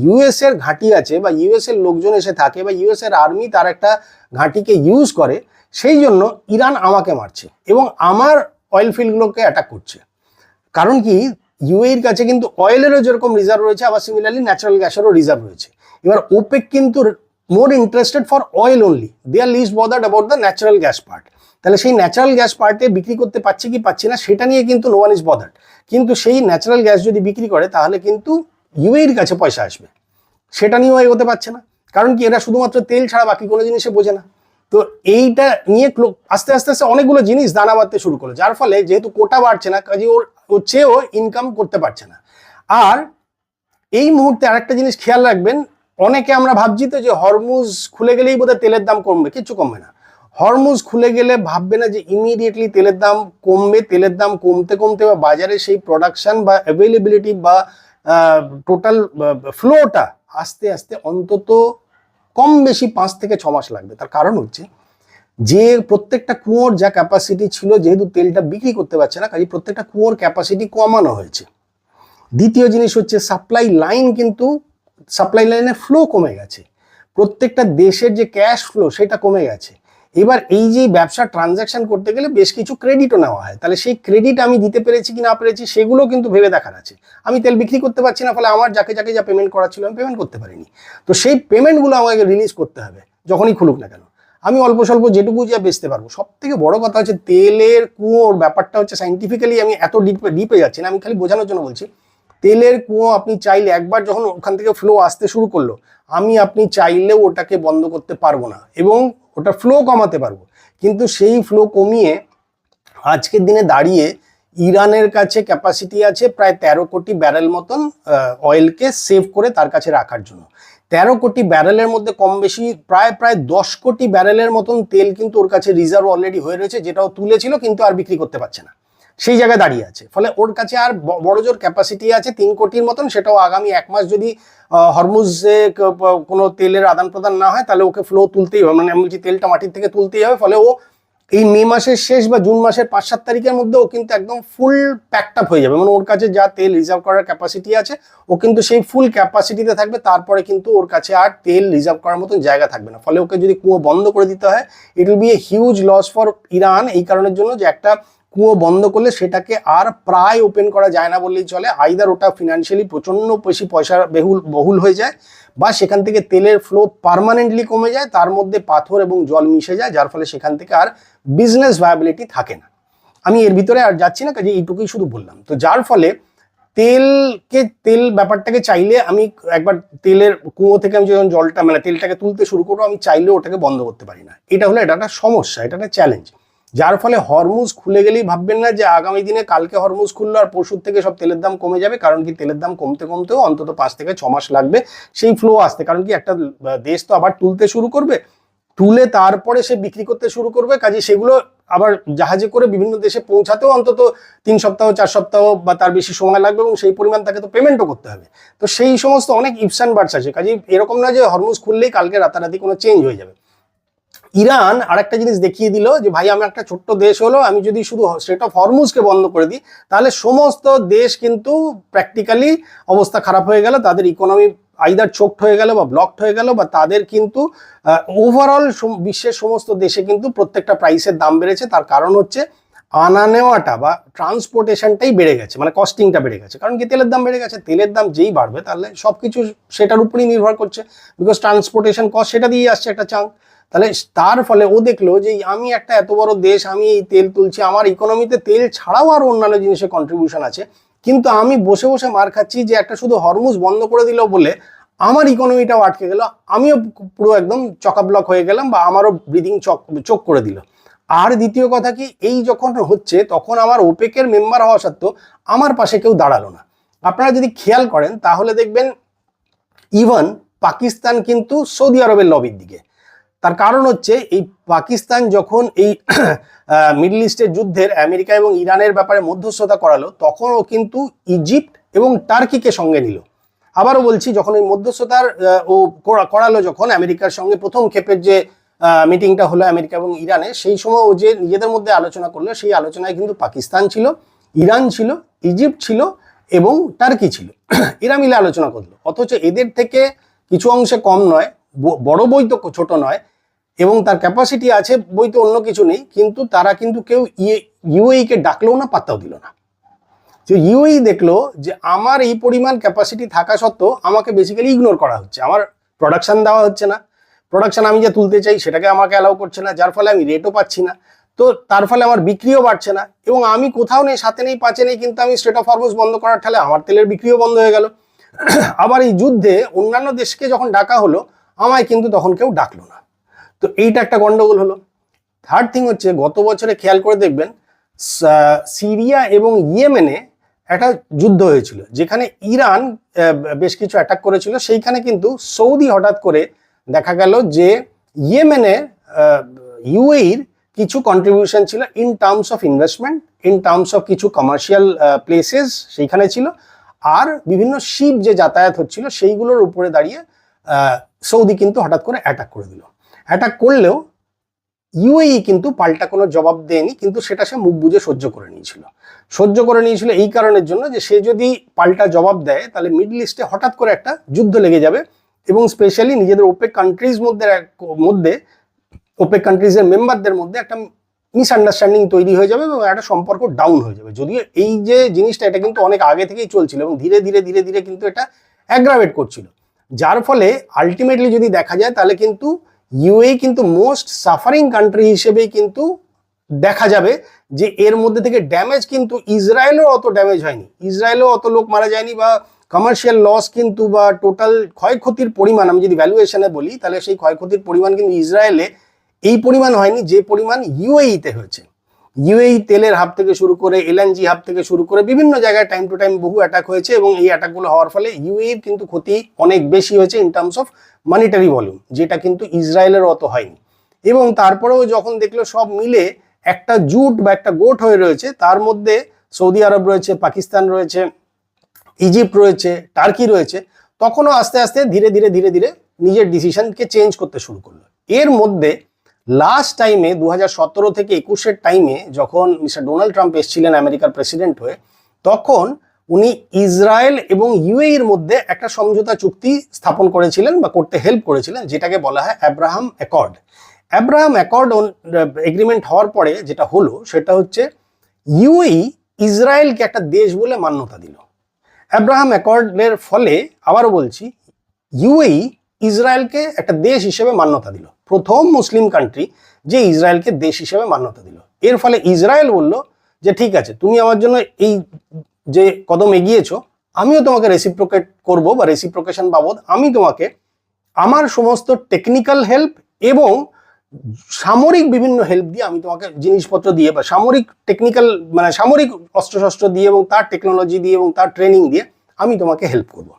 ইউএস এর ঘাঁটি আছে বা ইউএস এর লোকজন এসে থাকে বা ইউএস এর আর্মি তার একটা ঘাঁটিকে ইউজ করে, সেই জন্য ইরান আমাকে মারছে এবং আমার অয়েল ফিল্ডগুলোকে অ্যাটাক করছে। কারণ কি, ইউএইর কাছে কিন্তু অয়েলেরও যেরকম রিজার্ভ রয়েছে, আবার সিমিলারলি ন্যাচারাল গ্যাসেরও রিজার্ভ রয়েছে। এবার ওপেক কিন্তু more interested for oil only, they are least bothered about the natural gas part. তাহলে সেই ন্যাচারাল গ্যাস পার্টে বিক্রি করতে পারছে কি পাচ্ছি না সেটা নিয়ে কিন্তু নো ওয়ান ইজ বদার্ড। কিন্তু সেই ন্যাচারাল গ্যাস যদি বিক্রি করে, তাহলে কিন্তু ইউএইর কাছে পয়সা আসবে, সেটা নিয়েও এগোতে পারছে না। কারণ কি, এরা শুধুমাত্র তেল ছাড়া বাকি কোনো জিনিসে বোঝে না। তো এইটা নিয়ে আস্তে আস্তে আস্তে অনেকগুলো জিনিস দানা বাঁধতে শুরু করলো, যার ফলে যেহেতু কোটা বাড়ছে না, কাজে ওর চেয়েও ইনকাম করতে পারছে না। আর এই মুহূর্তে আরেকটা জিনিস খেয়াল রাখবেন, অনেকে আমরা ভাবছি তো যে হরমুজ খুলে গেলেই বোধহয় তেলের দাম কমবে, কিচ্ছু কমবে না। হরমুজ খুলে গেলে ভাববে না যে ইমিডিয়েটলি তেলের দাম কমবে। তেলের দাম কমতে কমতে বা বাজারে সেই প্রোডাকশন বা অ্যাভেলেবিলিটি বা টোটাল ফ্লোটা আস্তে আস্তে অন্তত কম বেশি 5 থেকে 6 মাস লাগবে। তার কারণ হচ্ছে যে প্রত্যেকটা কুয়োর যা ক্যাপাসিটি ছিল, যেহেতু তেলটা বিক্রি করতে পারছে না, কাজে প্রত্যেকটা কুয়োর ক্যাপাসিটি কমানো হয়েছে। দ্বিতীয় জিনিস হচ্ছে সাপ্লাই লাইনের ফ্লো কমে গেছে। প্রত্যেকটা দেশের যে ক্যাশ ফ্লো সেটা কমে গেছে। এবার এই যে ব্যবসা ট্রানজাকশন করতে গেলে বেশ কিছু ক্রেডিটও নেওয়া হয়, তাহলে সেই ক্রেডিট আমি দিতে পেরেছি কি না পেরেছি সেগুলো কিন্তু ভেবে দেখার আছে। আমি তেল বিক্রি করতে পারছি না, ফলে আমার যাকে যাকে যা পেমেন্ট করা ছিল আমি পেমেন্ট করতে পারিনি। তো সেই পেমেন্টগুলো আমাকে রিলিজ করতে হবে যখনই খুলুক না কেন। আমি অল্প স্বল্প যেটুকু যা বেচতে পারবো। সব থেকে বড় কথা হচ্ছে তেলের কুয়োর ব্যাপারটা হচ্ছে সাইন্টিফিক্যালি, আমি এত ডিপে যাচ্ছি না, আমি খালি বোঝানোর জন্য বলছি। তেলের কুয়ো আপনি চাইলে একবার যখন ওখান থেকে ফ্লো আসতে শুরু করলো, আপনি চাইলেও ওটাকে বন্ধ করতে পারবো না এবং ওটা ফ্লো কমাতে পারবো। কিন্তু সেই ফ্লো কমিয়ে আজকের দিনে দাঁড়িয়ে ইরানের কাছে ক্যাপাসিটি আছে প্রায় 13 কোটি ব্যারেল মতন অয়েলকে সেভ করে তার কাছে রাখার জন্য। 13 কোটি ব্যারেলের মধ্যে কম বেশি প্রায় 10 কোটি ব্যারেলের মতন তেল কিন্তু ওর কাছে রিজার্ভ অলরেডি হয়ে রয়েছে, যেটাও তুলেছিল কিন্তু আর বিক্রি করতে পারছে না, সেই জায়গায় দাঁড়িয়ে আছে। ফলে ওর কাছে আর বড় জোর ক্যাপাসিটি আছে 3 কোটির মতন, সেটাও আগামী 1 মাস যদি হরমুজে কোনো তেলের আদান প্রদান না হয় তাহলে ওকে ফ্লো তুলতেই হবে, মানে আমি বলছি তেলটা মাটির থেকে তুলতেই হবে। ফলে ও এই মে মাসের শেষ বা জুন মাসের 5-7 তারিখের মধ্যে ও কিন্তু একদম ফুল প্যাকড আপ হয়ে যাবে, মানে ওর কাছে যা তেল রিজার্ভ করার ক্যাপাসিটি আছে ও কিন্তু সেই ফুল ক্যাপাসিটিতে থাকবে। তারপরে কিন্তু ওর কাছে আর তেল রিজার্ভ করার মতন জায়গা থাকবে না। ফলে ওকে যদি কুয়ো বন্ধ করে দিতে হয়, it will be a huge loss for Iran, এই কারণের জন্য যে একটা কুয়ো বন্ধ করলে সেটাকে আর প্রায় ওপেন করা যায় না বললেই চলে। আইদার ওটা ফিনান্সিয়ালি প্রচন্ড বেশি পয়সা বহুল হয়ে যায়, বা সেখান থেকে তেলের ফ্লো পার্মানেন্টলি কমে যায়, তার মধ্যে পাথর এবং জল মিশে যায়, যার ফলে সেখান থেকে আর বিজনেস ভায়াবিলিটি থাকে না। আমি এর ভিতরে আর যাচ্ছি না, কাজে এইটুকুই শুধু বললাম। তো যার ফলে তেল ব্যাপারটাকে চাইলে আমি একবার তেলের কুয়ো থেকে আমি যখন জলটা মানে তেলটাকে তুলতে শুরু করবো, আমি চাইলেও ওটাকে বন্ধ করতে পারি না। এটা একটা সমস্যা, এটা একটা চ্যালেঞ্জ। যার ফলে হরমুজ খুলে গেলেই ভাববেন না যে আগামী দিনে কালকে হরমুজ খুললো আর পরশুর থেকে সব তেলের দাম কমে যাবে। কারণ কি, তেলের দাম কমতে কমতেও অন্তত 5 থেকে 6 মাস লাগবে সেই ফ্লো আসতে। কারণ কি, একটা দেশ তো আবার তুলতে শুরু করবে, তুলে তারপরে সে বিক্রি করতে শুরু করবে, কাজে সেগুলো আবার জাহাজে করে বিভিন্ন দেশে পৌঁছাতেও অন্তত 3 সপ্তাহ 4 সপ্তাহ বা তার বেশি সময় লাগবে, এবং সেই পরিমাণ তাকে তো পেমেন্টও করতে হবে। তো সেই সমস্ত অনেক ইফস অ্যান্ড বাটস আছে। কাজে এরকম না যে হরমুজ খুললেই কালকে রাতারাতি কোনো চেঞ্জ হয়ে যাবে। ইরান আরেকটা জিনিস দেখিয়ে দিল যে ভাই, আমি একটা ছোট্ট দেশ হলো, আমি যদি শুধু স্ট্রেট অফ হরমুজকে বন্ধ করে দিই তাহলে সমস্ত দেশ কিন্তু প্র্যাকটিক্যালি অবস্থা খারাপ হয়ে গেল, তাদের ইকোনমি আইদার চোকড হয়ে গেল বা ব্লকড হয়ে গেল, বা তাদের কিন্তু ওভারঅল বিশ্বের সমস্ত দেশে কিন্তু প্রত্যেকটা প্রাইসের দাম বেড়েছে। তার কারণ হচ্ছে আনা নেওয়াটা বা ট্রান্সপোর্টেশনটাই বেড়ে গেছে, মানে কস্টিংটা বেড়ে গেছে। কারণ কি, তেলের দাম বেড়ে গেছে, তেলের দাম যেই বাড়বে তাহলে সবকিছু সেটার উপরেই নির্ভর করছে, বিকজ ট্রান্সপোর্টেশন কস্ট সেটা দিয়ে আসছে একটা চাঙ্ক। তাহলে তার ফলে ও দেখলো যে আমি একটা এত বড় দেশ, আমি এই তেল তুলছি, আমার ইকোনমিতে তেল ছাড়াও আর অন্যান্য জিনিসের কন্ট্রিবিউশন আছে, কিন্তু আমি বসে বসে মার খাচ্ছি যে একটা শুধু হরমুজ বন্ধ করে দিল বলে আমার ইকোনমিটাও আটকে গেল, আমিও পুরো একদম চকাব্লক হয়ে গেলাম, বা আমারও ব্রিদিং চোক করে দিল। আর দ্বিতীয় কথা কি, এই যখন হচ্ছে তখন আমার ওপেকের মেম্বার হওয়া সত্ত্বেও আমার পাশে কেউ দাঁড়ালো না। আপনারা যদি খেয়াল করেন তাহলে দেখবেন ইভেন পাকিস্তান কিন্তু সৌদি আরবের লবির দিকে। তার কারণ হচ্ছে এই পাকিস্তান যখন এই মিডল ইস্টের যুদ্ধের আমেরিকা এবং ইরানের ব্যাপারে মধ্যস্থতা করালো, তখন ও কিন্তু ইজিপ্ট এবং টার্কিকে সঙ্গে নিল। আবারও বলছি, যখন এই মধ্যস্থতার ও করালো, যখন আমেরিকার সঙ্গে প্রথম ক্ষেপের যে মিটিংটা হলো আমেরিকা এবং ইরানে, সেই সময় ও যে নিজেদের মধ্যে আলোচনা করলো, সেই আলোচনায় কিন্তু পাকিস্তান ছিল, ইরান ছিল, ইজিপ্ট ছিল এবং টার্কি ছিল, এরা মিলে আলোচনা করলো। অথচ এদের থেকে কিছু অংশে কম নয়, বড় বই তো ছোট নয়, এবং তার ক্যাপাসিটি আছে বই তো অন্য কিছু নেই, কিন্তু তারা কিন্তু কেউ ইউএই কে ডাকলেও না, পাত্তাও দিল না। যে ইউএই দেখলো যে আমার এই পরিমাণ ক্যাপাসিটি থাকা সত্ত্বেও আমাকে বেসিক্যালি ইগনোর করা হচ্ছে, আমার প্রোডাকশন দেওয়া হচ্ছে না, প্রোডাকশন আমি যা তুলতে চাই সেটাকে আমাকে অ্যালাউ করছে না, যার ফলে আমি রেটও পাচ্ছি না, তো তার ফলে আমার বিক্রিও বাড়ছে না, এবং আমি কোথাও নেই, সাথে নেই, পাঁচে নেই, কিন্তু আমি স্ট্রেট অফ হরমুজ বন্ধ করার ঠালে আমার তেলের বিক্রিও বন্ধ হয়ে গেল। আবার এই যুদ্ধে অন্যান্য দেশকে যখন ডাকা হলো, আমায় কিন্তু তখন কেউ ডাকলো না। তো এইটা একটা গন্ডগোল হলো। থার্ড থিং হচ্ছে, গত বছরে খেয়াল করে দেখবেন সিরিয়া এবং ইয়েমেনে একটা যুদ্ধ হয়েছিল, যেখানে ইরান বেশ কিছু অ্যাটাক করেছিল। সেইখানে কিন্তু সৌদি হঠাৎ করে দেখা গেল যে ইউএইর কিছু কন্ট্রিবিউশন ছিল in terms of investment, in terms of কিছু কমার্শিয়াল প্লেসেস সেইখানে ছিল, আর বিভিন্ন শিপ যে যাতায়াত হচ্ছিল সেইগুলোর উপরে দাঁড়িয়ে সৌদি কিন্তু হঠাৎ করে অ্যাটাক করে দিল। অ্যাটাক করলেও ইউএই কিন্তু পাল্টা কোনো জবাব দেয়নি, কিন্তু সেটা সে মুখ বুজে সহ্য করে নিয়েছিল এই কারণের জন্য যে সে যদি পাল্টা জবাব দেয় তাহলে মিডল ইস্টে হঠাৎ করে একটা যুদ্ধ লেগে যাবে, এবং স্পেশালি নিজেদের ওপেক কান্ট্রিজ মধ্যে ওপেক কান্ট্রিজের মেম্বারদের মধ্যে একটা মিসআন্ডারস্ট্যান্ডিং তৈরি হয়ে যাবে এবং একটা সম্পর্ক ডাউন হয়ে যাবে। যদিও এই যে জিনিসটা এটা কিন্তু অনেক আগে থেকেই চলছিল এবং ধীরে ধীরে কিন্তু এটা অ্যাগ্রাভেট করছিল, যার ফলে আলটিমেটলি যদি দেখা যায় তাহলে কিন্তু ইউএই কিন্তু মোস্ট সাফারিং কান্ট্রি হিসেবেই কিন্তু দেখা যাবে যে এর মধ্যে থেকে ড্যামেজ কিন্তু ইসরায়েলেও অত ড্যামেজ হয়নি, ইসরায়েলেও অত লোক মারা যায়নি, বা কমার্শিয়াল লস কিন্তু বা টোটাল ক্ষয়ক্ষতির পরিমাণ আমি যদি ভ্যালুয়েশনে বলি তাহলে সেই ক্ষয়ক্ষতির পরিমাণ কিন্তু ইসরায়েলে এই পরিমাণ হয়নি যে পরিমাণ ইউএইতে হয়েছে। ইউএই তেলের হাব থেকে শুরু করে এলএনজি হাব থেকে শুরু করে বিভিন্ন জায়গায় টাইম টু টাইম বহু অ্যাটাক হয়েছে, এবং এই অ্যাটাকগুলো হওয়ার ফলে ইউএইর কিন্তু ক্ষতি অনেক বেশি হয়েছে in terms of monetary volume, যেটা কিন্তু ইসরায়েলের অত হয়নি। এবং তারপরেও যখন দেখলো সব মিলে একটা জুট বা একটা গোট হয়ে রয়েছে, তার মধ্যে সৌদি আরব রয়েছে, পাকিস্তান রয়েছে, ইজিপ্ট রয়েছে, টার্কি রয়েছে, তখনও আস্তে আস্তে ধীরে ধীরে নিজের ডিসিশনকে চেঞ্জ করতে শুরু করলো। এর মধ্যে লাস্ট টাইমে 2017 থেকে 21-এর টাইমে যখন মিস্টার ডোনাল্ড ট্রাম্প এসেছিলেন আমেরিকার প্রেসিডেন্ট হয়ে, তখন উনি ইসরায়েল এবং ইউএইর মধ্যে একটা সমঝোতা চুক্তি স্থাপন করেছিলেন বা করতে হেল্প করেছিলেন, যেটাকে বলা হয় Abraham accord. Abraham accord agreement হওয়ার পরে যেটা হলো সেটা হচ্ছে ইউএই ইসরায়েলকে একটা দেশ বলে মান্যতা দিল। অ্যাব্রাহাম অ্যাকর্ডের ফলে আবারও বলছি, ইউএই ইসরায়েলকে একটা দেশ হিসেবে মান্যতা দিল, প্রথম মুসলিম কান্ট্রি যে ইসরায়েলকে দেশ হিসেবে মান্যতা দিল। এর ফলে ইসরায়েল বলল যে ঠিক আছে, তুমি আমার জন্য এই যে কদম এগিয়েছো, আমিও তোমাকে রেসিপ্রোকেট করব, বা রেসিপ্রোকেশন বাবদ আমি তোমাকে আমার সমস্ত টেকনিক্যাল হেল্প এবং সামরিক বিভিন্ন হেল্প দিয়ে আমি তোমাকে জিনিসপত্র দিয়ে বা সামরিক টেকনিক্যাল মানে সামরিক অস্ত্রশস্ত্র দিয়ে এবং তার টেকনোলজি দিয়ে এবং তার ট্রেনিং দিয়ে আমি তোমাকে হেল্প করব।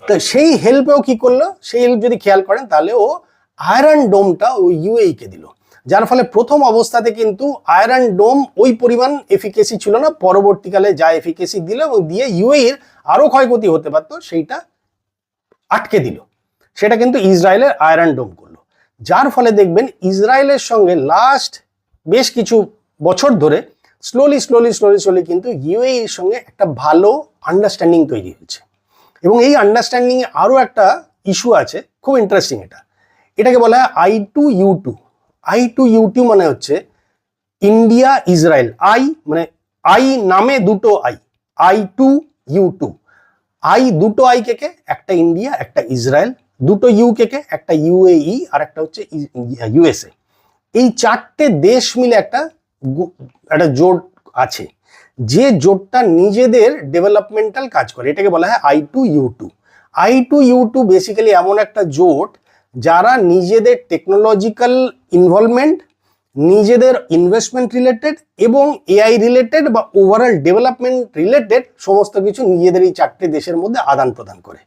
তো সেই হেল্পেও কি করলো, সেই হেল্প যদি খেয়াল করেন তাহলে ও আয়রন ডোমটা ওই ইউএই কে দিল, যার ফলে প্রথম অবস্থাতে কিন্তু আয়রন ডোম ওই পরিমাণ এফিকেসি ছিল না, পরবর্তীকালে যা এফিকেসি দিল এবং দিয়ে ইউএইর আরো ক্ষয়ক্ষতি হতে পারতো সেইটা আটকে দিল, সেটা কিন্তু ইসরায়েলের আয়রন ডোম করলো। যার ফলে দেখবেন ইসরায়েলের সঙ্গে লাস্ট বেশ কিছু বছর ধরে স্লোলি কিন্তু ইউএইর সঙ্গে একটা ভালো আন্ডারস্ট্যান্ডিং তৈরি হয়েছে। এবং এই আন্ডারস্ট্যান্ডিং এ আরো একটা ইস্যু আছে, খুব ইন্টারেস্টিং। এটাকে বলা হয় I2U2। I2U2 মানে হচ্ছে ইন্ডিয়া ইসরায়েল, মানে আই নামে দুটো I2U2। দুটো আই কে একটা ইন্ডিয়া একটা ইসরায়েল, দুটো ইউ কে একটা ইউএই আর একটা হচ্ছে ইউএসএ। এই চারটে দেশ মিলে একটা জোট আছে, যে জোটটা নিজেদের ডেভেলপমেন্টাল কাজ করে, এটাকে বলা হয় I2U2। I2U2 বেসিক্যালি এমন একটা জোট যারা নিজেদের টেকনোলজিক্যাল ইনভলভমেন্ট, নিজেদের ইনভেস্টমেন্ট রিলেটেড এবং এআই রিলেটেড বা ওভারঅল ডেভেলপমেন্ট রিলেটেড সমস্ত কিছু নিজেদের এই চারটে দেশের মধ্যে আদান প্রদান করে।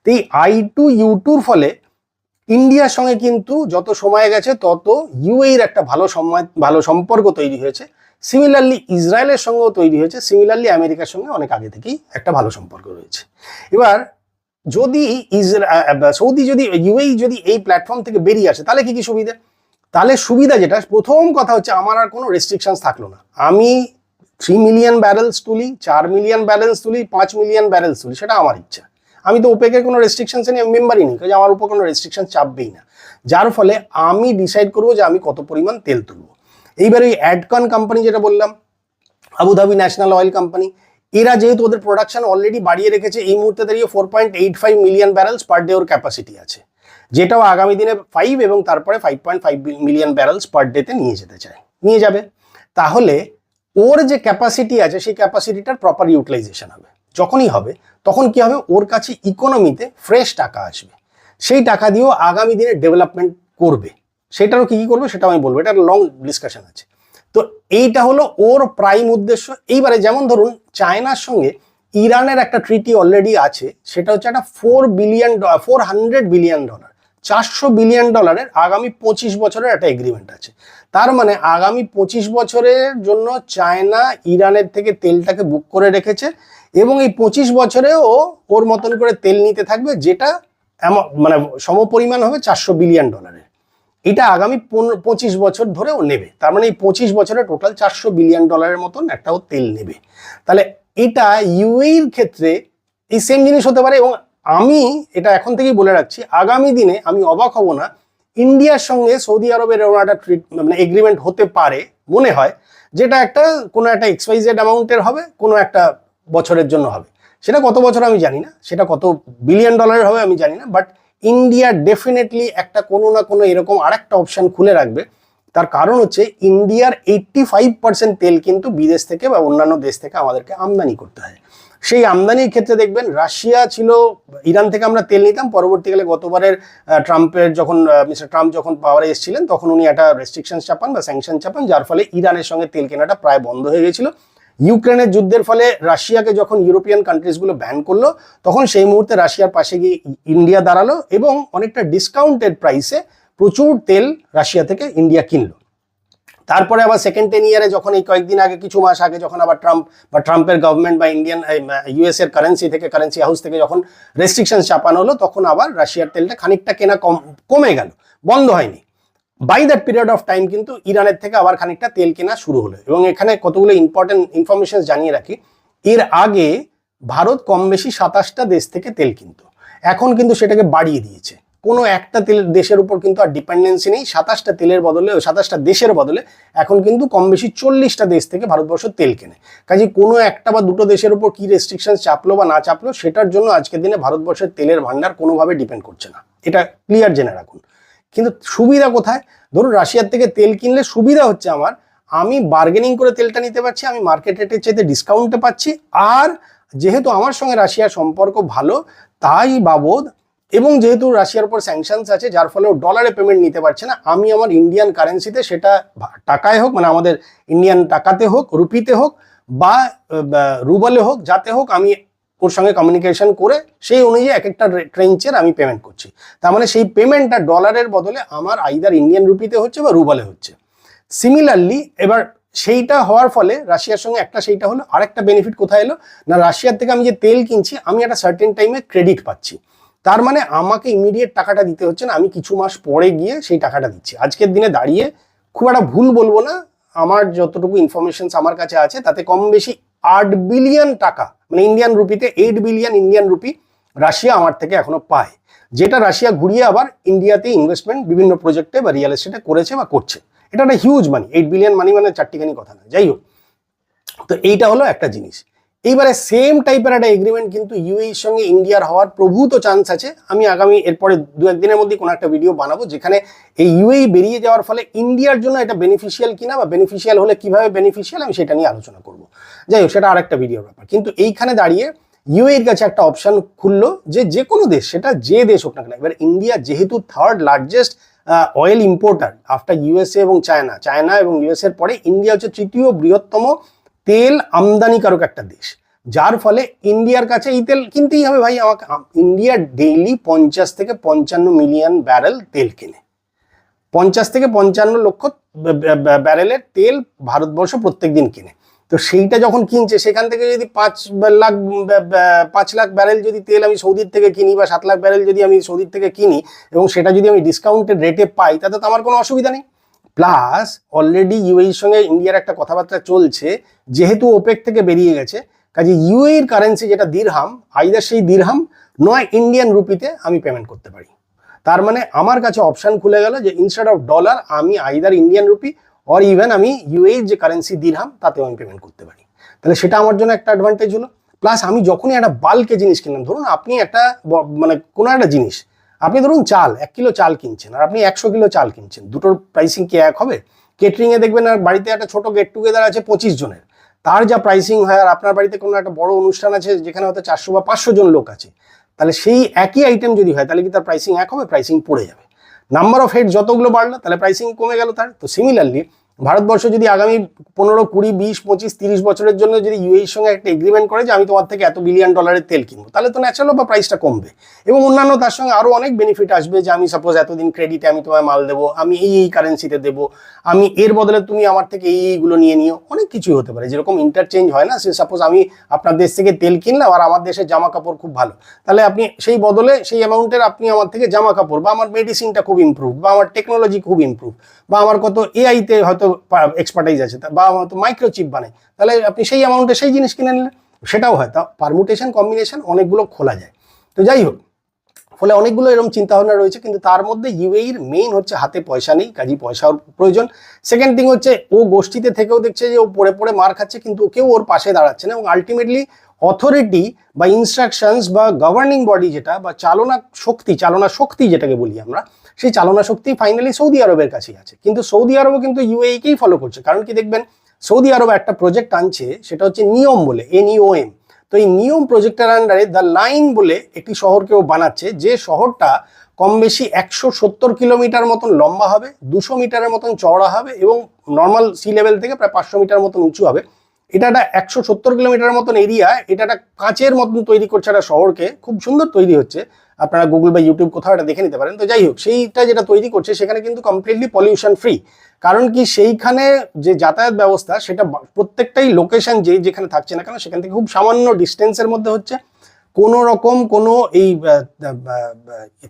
তো এই I2U2-র ফলে ইন্ডিয়ার সঙ্গে কিন্তু যত সময় গেছে তত ইউএইর একটা ভালো সম্পর্ক তৈরি হয়েছে। সিমিলারলি ইসরায়েলের সঙ্গেও তৈরি হয়েছে, সিমিলারলি আমেরিকার সঙ্গে অনেক আগে থেকেই একটা ভালো সম্পর্ক রয়েছে। এবার যদি সৌদি যদি ইউএই যদি এই প্ল্যাটফর্ম থেকে বেরিয়ে আসে তাহলে কি কি সুবিধা? তাহলে সুবিধা যেটা, প্রথম কথা হচ্ছে আমার আর কোনো রেস্ট্রিকশনস থাকলো না। আমি 3 মিলিয়ন ব্যারেলস তুলি, 4 মিলিয়ন ব্যারেলস তুলি, 5 মিলিয়ন ব্যারেলস তুলি, সেটা আমার ইচ্ছা। আমি তো ওপেকের কোনো রেস্ট্রিকশনস নিয়ে মেম্বারই নেই, কাজে আমার উপর কোনো রেস্ট্রিকশন চাপবেই না, যার ফলে আমি ডিসাইড করবো যে আমি কত পরিমাণ তেল তুলবো। এইবার এই অ্যাডকন কোম্পানি যেটা বললাম, আবুধাবি ন্যাশনাল অয়েল কোম্পানি, এরা যেহেতু ওদের প্রোডাকশন অলরেডি বাড়িয়ে রেখেছে, এই মুহূর্তে দাঁড়িয়ে 4.85 মিলিয়ন ব্যারেলস পার ডে ওর ক্যাপাসিটি আছে, যেটাও আগামী দিনে 5 এবং তারপরে 5.5 মিলিয়ন ব্যারেলস পার ডেতে নিয়ে যাবে। তাহলে ওর যে ক্যাপাসিটি আছে সেই ক্যাপাসিটিটার প্রপার ইউটিলাইজেশন হবে। যখনই হবে তখন কি হবে, ওর কাছে ইকোনমিতে ফ্রেশ টাকা আসবে, সেই টাকা দিয়েও আগামী দিনে ডেভেলপমেন্ট করবে। সেটারও কি করবে সেটা আমি বলবো, এটা লং ডিসকাশন আছে। তো এইটা হলো ওর প্রাইম উদ্দেশ্য। এইবারে যেমন ধরুন চায়নার সঙ্গে ইরানের একটা ট্রিটি অলরেডি আছে, সেটা হচ্ছে একটা $400 বিলিয়ন $400 বিলিয়ন আগামী 25 বছরের একটা এগ্রিমেন্ট আছে। তার মানে আগামী 25 বছরের জন্য চায়না ইরানের থেকে তেলটাকে বুক করে রেখেছে এবং এই 25 বছরেও ওর মতন করে তেল নিতে থাকবে, যেটা মানে সমপরিমাণ হবে $400 বিলিয়ন। এটা আগামী 25 বছর ধরে ও নেবে। তার মানে এই 25 বছরে টোটাল $400 বিলিয়ন মতন একটা ও তেল নেবে। তাহলে এটা ইউএইর ক্ষেত্রে এই সেম জিনিস হতে পারে। এবং আমি এটা এখন থেকেই বলে রাখছি, আগামী দিনে আমি অবাক হব না ইন্ডিয়ার সঙ্গে সৌদি আরবের একটা মানে এগ্রিমেন্ট হতে পারে মনে হয়, যেটা একটা কোনো একটা এক্সওয়াইজেড অ্যামাউন্টের হবে, কোনো একটা বছরের জন্য হবে। সেটা কত বছর আমি জানি না, সেটা কত $1 বিলিয়ন হবে আমি জানি না, বাট ইন্ডিয়া ডেফিনেটলি একটা কোনো না কোনো এরকম আরেকটা অপশন খুলে রাখবে। তার কারণ হচ্ছে ইন্ডিয়ার 85% তেল কিন্তু বিদেশ থেকে বা অন্যান্য দেশ থেকে আমাদেরকে আমদানি করতে হয়। সেই আমদানির ক্ষেত্রে দেখবেন রাশিয়া ছিল, ইরান থেকে আমরা তেল নিতাম। পরবর্তীকালে গতবারের ট্রাম্পের যখন মিস্টার ট্রাম্প যখন পাওয়ারে এসেছিলেন তখন উনি একটা রেস্ট্রিকশন চাপান বা স্যাংশন চাপান, যার ফলে ইরানের সঙ্গে তেল কেনাটা প্রায় বন্ধ হয়ে গেছিল। ইউক্রেনের যুদ্ধের ফলে রাশিয়াকে যখন ইউরোপিয়ান কান্ট্রিজগুলো ব্যান করলো, তখন সেই মুহূর্তে রাশিয়ার পাশে গিয়ে ইন্ডিয়া দাঁড়ালো এবং অনেকটা ডিসকাউন্টেড প্রাইসে প্রচুর তেল রাশিয়া থেকে ইন্ডিয়া কিনলো। তারপরে আবার সেকেন্ড 10 ইয়ারে যখন এই কয়েকদিন আগে, কিছু মাস আগে, যখন আবার ট্রাম্পের গভর্নমেন্ট বা ইন্ডিয়ান ইউএস এর কারেন্সি হাউস থেকে যখন রেস্ট্রিকশন চাপানো হলো, তখন আবার রাশিয়ার তেলটা খানিকটা কেনা কমে গেল, বন্ধ হয়নি। By that period of time কিন্তু ইরানের থেকে আবার খানিকটা তেল কেনা শুরু হলো। এবং এখানে কতগুলো ইম্পর্টেন্ট ইনফরমেশন জানিয়ে রাখি, এর আগে ভারত কম বেশি 27টা দেশ থেকে তেল কিনতো, এখন কিন্তু সেটাকে বাড়িয়ে দিয়েছে। কোনো একটা দেশের উপর কিন্তু আর ডিপেন্ডেন্সি নেই। 27টা দেশের বদলে এখন কিন্তু কম বেশি 40টা দেশ থেকে ভারতবর্ষ তেল কেনে। কাজে কোনো একটা বা দুটো দেশের উপর কি রেস্ট্রিকশন চাপলো বা না চাপলো, সেটার জন্য আজকের দিনে ভারতবর্ষের তেলের ভান্ডার কোনোভাবে ডিপেন্ড করছে না, এটা ক্লিয়ার জেনে রাখুন। কিন্তু সুবিধা কোথায়? ধরুন রাশিয়ার থেকে তেল কিনলে সুবিধা হচ্ছে আমি বার্গেনিং করে তেলটা নিতে পারছি, আমি মার্কেট রেটের চাইতে ডিসকাউন্টে পাচ্ছি। আর যেহেতু আমার সঙ্গে রাশিয়ার সম্পর্ক ভালো তাই বাবদ, এবং যেহেতু রাশিয়ার উপর স্যাংশনস আছে, যার ফলে ও ডলারে পেমেন্ট নিতে পারছে না, আমি আমার ইন্ডিয়ান কারেন্সিতে, সেটা টাকায় হোক, মানে আমাদের ইন্ডিয়ান টাকাতে হোক, রুপিতে হোক বা রুবলে হোক, যাতে হোক, আমি ওর সঙ্গে কমিউনিকেশন করে সেই অনুযায়ী এক একটা ট্রেঞ্চের আমি পেমেন্ট করছি। তার মানে সেই পেমেন্টটা ডলারের বদলে আমার আইদার ইন্ডিয়ান রুপিতে হচ্ছে বা রুবলে হচ্ছে। সিমিলারলি এবার সেইটা হওয়ার ফলে রাশিয়ার সঙ্গে সেইটা হলো। আরেকটা বেনিফিট কোথায় এলো না, রাশিয়ার থেকে আমি যে তেল কিনছি আমি একটা সার্টেন টাইমে ক্রেডিট পাচ্ছি। তার মানে আমাকে ইমিডিয়েট টাকাটা দিতে হচ্ছে না, আমি কিছু মাস পরে গিয়ে সেই টাকাটা দিচ্ছি। আজকের দিনে দাঁড়িয়ে খুব একটা ভুল বলবো না, আমার যতটুকু ইনফরমেশন আমার কাছে আছে তাতে কম বেশি 8 বিলিয়ন টাকা, মানে ইন্ডিয়ান রুপিতে 8 বিলিয়ন ইন্ডিয়ান রুপি রাশিয়া আমার থেকে এখনো পায়, যেটা রাশিয়া ঘুরিয়ে আবার ইন্ডিয়াতে ইনভেস্টমেন্ট বিভিন্ন প্রজেক্টে বা রিয়েল এস্টেটে করেছে বা করছে। এটা একটা হিউজ মানি, 8 বিলিয়ন মানি মানে চারটিখানি কথা না। যাই হোক, তো এইটা হলো একটা জিনিস। এইবারে সেম টাইপের একটা এগ্রিমেন্ট কিন্তু ইউএইর সঙ্গে ইন্ডিয়ার হওয়ার প্রভূত চান্স আছে। আমি আগামী এরপরে 2-1 দিনের মধ্যে কোনো একটা ভিডিও বানাবো, যেখানে এই ইউএই বেরিয়ে যাওয়ার ফলে ইন্ডিয়ার জন্য এটা বেনিফিশিয়াল কিনা বা বেনিফিশিয়াল হলে কিভাবে বেনিফিশিয়াল, আমি সেটা নিয়ে আলোচনা করব। যাই হোক, সেটা আরেকটা ভিডিওর ব্যাপার। কিন্তু এইখানে দাঁড়িয়ে ইউএইর কাছে একটা অপশন খুললো যে কোনো দেশ, সেটা যে দেশ হোক না কেন। এবার ইন্ডিয়া যেহেতু third largest oil importer after USA এবং চায়না এবং ইউএসএর পরে ইন্ডিয়া হচ্ছে তৃতীয় বৃহত্তম তেল আমদানিকারক একটা দেশ, যার ফলে ইন্ডিয়ার কাছে এই তেল কিনতেই হবে ভাই আমাকে। ইন্ডিয়া ডেইলি 50 থেকে 55 মিলিয়ন ব্যারেল তেল কেনে, 50 থেকে 55 লক্ষ ব্যারেলের তেল ভারতবর্ষ প্রত্যেক দিন কিনে। তো সেইটা যখন কিনছে, সেখান থেকে যদি 5 লাখ ব্যারেল যদি তেল আমি সৌদির থেকে কিনি বা 7 লাখ ব্যারেল যদি আমি সৌদির থেকে কিনি এবং সেটা যদি আমি ডিসকাউন্টেড রেটে পাই, তাতে তো আমার কোনো অসুবিধা নেই। প্লাস অলরেডি ইউএইর সঙ্গে ইন্ডিয়ার একটা কথাবার্তা চলছে, যেহেতু ওপেক থেকে বেরিয়ে গেছে, কাজে ইউএইর কারেন্সি যেটা দিরহাম, আইদার সেই দিরহাম নয় ইন্ডিয়ান রুপিতে আমি পেমেন্ট করতে পারি। তার মানে আমার কাছে অপশন খুলে গেল যে ইনস্টেড অফ ডলার আমি either Indian rupee or even আমি ইউএইর যে কারেন্সি দিরহাম তাতেও আমি পেমেন্ট করতে পারি। তাহলে সেটা আমার জন্য একটা অ্যাডভান্টেজ হলো। প্লাস আমি যখনই একটা বাল্কে জিনিস কিনলাম, ধরুন আপনি একটা মানে কোনো একটা জিনিস, আপনি ধরুন 1 কিলো চাল কিনছেন আর আপনি 100 কিলো চাল কিনছেন, দুটোর প্রাইসিং কি এক হবে? কেটারিংয়ে দেখবেন আর বাড়িতে একটা ছোট গেট টুগেদার আছে 25 জনের, তার যা প্রাইসিং হয়, আর আপনার বাড়িতে কোনো একটা বড় অনুষ্ঠান আছে যেখানে হয়তো 400 বা 500 জন লোক আছে, তাহলে সেই একই আইটেম যদি হয় তাহলে কি তার প্রাইসিং এক হবে? প্রাইসিং পড়ে যাবে। নাম্বার অফ হেড যতগুলো বাড়লো তাহলে প্রাইসিং কমে গেল তার। তো সিমিলারলি ভারতবর্ষ যদি আগামী 15, 20, 20, 25, 30 বছরের জন্য যদি ইউএইর সঙ্গে একটা এগ্রিমেন্ট করে যে আমি তোমার থেকে $1 বিলিয়ন তেল কিনবো, তাহলে তো ন্যাচারাল বা প্রাইসটা কমবে এবং অন্যান্য তার সঙ্গে আরো অনেক বেনিফিট আসবে যে আমি সাপোজ এতদিন ক্রেডিটে আমি তোমায় মাল দেবো, আমি এই কারেন্সিতে দেবো, আমি এর বদলে তুমি আমার থেকে এইগুলো নিয়ে নিও, অনেক কিছুই হতে পারে। যেরকম ইন্টারচেঞ্জ হয় না, সে সাপোজ আমি আপনার দেশ থেকে তেল কিনলাম আর আমার দেশের জামা কাপড় খুব ভালো, তাহলে আপনি সেই বদলে সেই অ্যামাউন্টের আপনি আমার থেকে জামা কাপড় বা আমার মেডিসিনটা খুব ইমপ্রুভ বা আমার টেকনোলজি খুব ইমপ্রুভ বা আমার কত এআইতে হয়তো এক্সপার্টাইজ আছে বা আমার হয়তো মাইক্রোচিপ বানাই, তাহলে আপনি সেই অ্যামাউন্টে সেই জিনিস কিনে নিলেন, সেটাও হয়। তা পারমুটেশন কম্বিনেশন অনেকগুলো খোলা যায়। তো যাই হোক, ফলে অনেকগুলো এরকম চিন্তাভাবনা রয়েছে, কিন্তু তার মধ্যে ইউএইর মেইন হচ্ছে হাতে পয়সা নেই, কাজী পয়সার প্রয়োজন। সেকেন্ড থিং হচ্ছে ও গোষ্ঠীতে থেকেও দেখছে যে ও পড়ে পড়ে মার খাচ্ছে, কিন্তু কেউ ওর পাশে দাঁড়াচ্ছে না এবং আলটিমেটলি অথরিটি বা ইনস্ট্রাকশনস বা গভর্নিং বডি যেটা বা চালনা শক্তি যেটাকে বলি আমরা, সেই চালনা শক্তি ফাইনালি সৌদি আরবের কাছেই আছে। কিন্তু সৌদি আরবও কিন্তু ইউএইকেই ফলো করছে, কারণ কি দেখবেন সৌদি আরব একটা প্রজেক্ট আনছে, সেটা হচ্ছে নিয়ম বলে, NEOM। তো এই নিয়ম প্রজেক্টের আন্ডারে দ্য লাইন বলে একটি শহরকেও বানাচ্ছে, যে শহরটা কম বেশি 170 কিলোমিটার মতন লম্বা হবে, 200 মিটারের মতন চওড়া হবে এবং নর্মাল সি লেভেল থেকে প্রায় 500 মিটার মতন উঁচু হবে। এটা একটা 170 কিলোমিটার মতন এরিয়া, এটা একটা কাঁচের মতন তৈরি করছে একটা শহরকে, খুব সুন্দর তৈরি হচ্ছে, আপনারা গুগল বা ইউটিউব কোথাও এটা দেখে নিতে পারেন। তো যাই হোক, সেইটা যেটা তৈরি করছে সেখানে কিন্তু কমপ্লিটলি পলিউশন ফ্রি, কারণ কি সেইখানে যে যাতায়াত ব্যবস্থা সেটা প্রত্যেকটাই লোকেশন যেখানে থাকছে না কেন সেখান থেকে খুব সামান্য ডিস্টেন্সের মধ্যে হচ্ছে, কোনো রকম কোনো এই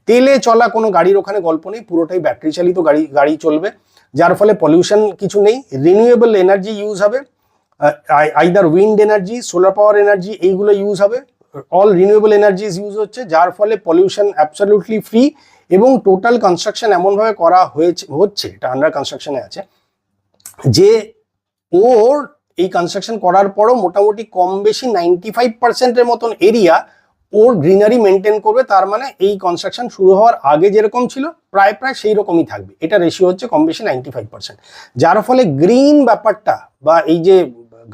তেলে চলা কোনো গাড়ির ওখানে গল্প নেই, পুরোটাই ব্যাটারি চালিত গাড়ি চলবে, যার ফলে পলিউশন কিছু নেই, রিনিউয়েবল এনার্জি ইউজ হবে, either wind energy, solar power energy, এইগুলো ইউজ হবে, অল রিনিউয়েবল এনার্জিজ ইউজ হচ্ছে, যার ফলে পলিউশন অ্যাবসলিউটলি ফ্রি এবং টোটাল কনস্ট্রাকশন এমনভাবে করা হচ্ছে, এটা আন্ডার কনস্ট্রাকশনে আছে, যে ওর এই কনস্ট্রাকশন করার পরও মোটামুটি কম বেশি 95%-এর মতন এরিয়া ওর গ্রিনারি মেনটেন করবে। তার মানে এই কনস্ট্রাকশন শুরু হওয়ার আগে যেরকম ছিল প্রায় সেই রকমই থাকবে, এটা রেশিও হচ্ছে কম বেশি 95%, যার ফলে গ্রিন ব্যাপারটা বা এই যে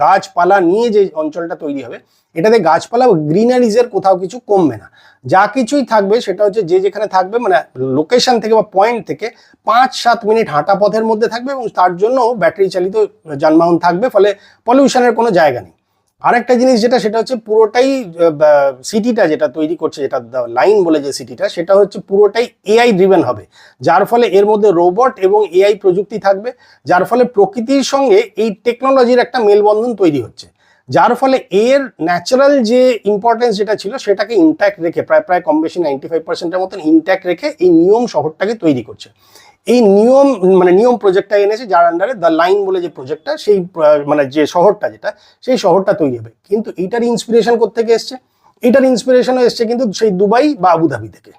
গাছপালা নিয়ে যে অঞ্চলটা তৈরি হবে, এটাতে গাছপালা ও গ্রিনারিজের কোথাও কিছু কমবে না, যা কিছুই থাকবে সেটা হচ্ছে যে যেখানে থাকবে মানে লোকেশন থেকে বা পয়েন্ট থেকে 5-7 মিনিট হাঁটা পথের মধ্যে থাকবে এবং তার জন্য ব্যাটারি চালিত যানবাহন থাকবে, ফলে পলিউশনের কোনো জায়গা নেই। আরেকটা জিনিস সেটা হচ্ছে পুরোটাই সিটিটা যেটা তৈরি করছে, যেটা লাইন বলে যে সিটিটা, সেটা হচ্ছে পুরোটাই এআই ড্রিভেন হবে, যার ফলে এর মধ্যে রোবট এবং এআই প্রযুক্তি থাকবে, যার ফলে প্রকৃতির সঙ্গে এই টেকনোলজির একটা মেলবন্ধন তৈরি হচ্ছে, যার ফলে এর ন্যাচারাল যে ইম্পর্টেন্স যেটা ছিল সেটাকে ইনট্যাক্ট রেখে প্রায় কম বেশি 95%-এর মতন ইনট্যাক্ট রেখে এই নিয়ম শহরটাকে তৈরি করছে। এই নিয়ম প্রজেক্টটা এনেছে, যার আন্ডারে দ্য লাইন বলে যে প্রজেক্টটা, সেই মানে যে শহরটা সেই শহরটা তৈরি হবে। কিন্তু এইটার ইন্সপিরেশন কোত্থেকে এসছে? এটার ইন্সপিরেশনও এসছে কিন্তু সেই দুবাই বা আবুধাবি থেকে।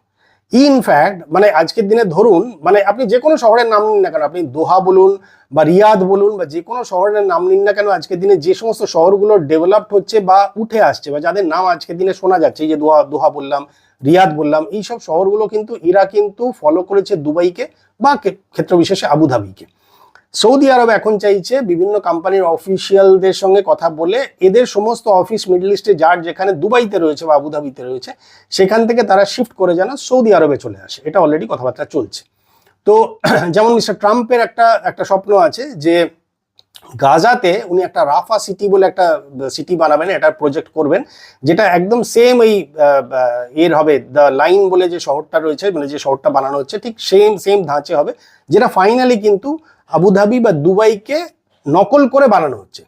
ইনফ্যাক্ট মানে আজকের দিনে ধরুন, মানে আপনি যে কোনো শহরের নাম নিন না কেন, আপনি দোহা বলুন বা রিয়াদ বলুন বা যে কোনো শহরের নাম নিন না কেন, আজকের দিনে যে সমস্ত শহরগুলো ডেভেলপড হচ্ছে বা উঠে আসছে বা যাদের নাম আজকের দিনে শোনা যাচ্ছে, এই যে দোহা বললাম, রিয়াদ বললাম, এইসব শহরগুলো কিন্তু এরা কিন্তু ফলো করেছে দুবাইকে বা ক্ষেত্র বিশেষে আবুধাবিকে। সৌদি আরব এখন চাইছে বিভিন্ন কোম্পানির অফিসিয়ালদের সঙ্গে কথা বলে এদের সমস্ত অফিস মিডল ইস্টে যার যেখানে দুবাইতে রয়েছে বা আবুধাবিতে রয়েছে সেখান থেকে তারা শিফট করে যেন সৌদি আরবে চলে আসে, এটা অলরেডি কথাবার্তা চলছে। তো যেমন মিস্টার ট্রাম্পের একটা স্বপ্ন আছে যে গাজাতে উনি একটা রাফা সিটি বলে একটা সিটি বানাবেন, এটা প্রজেক্ট করবেন, যেটা একদম সেম এই এর হবে, দ্য লাইন বলে যে শহরটা রয়েছে, মানে যে শহরটা বানানো হচ্ছে ঠিক সেম ধাঁচে হবে, যেটা ফাইনালি কিন্তু আবুধাবি বা দুবাইকে নকল করে বানানো হচ্ছে।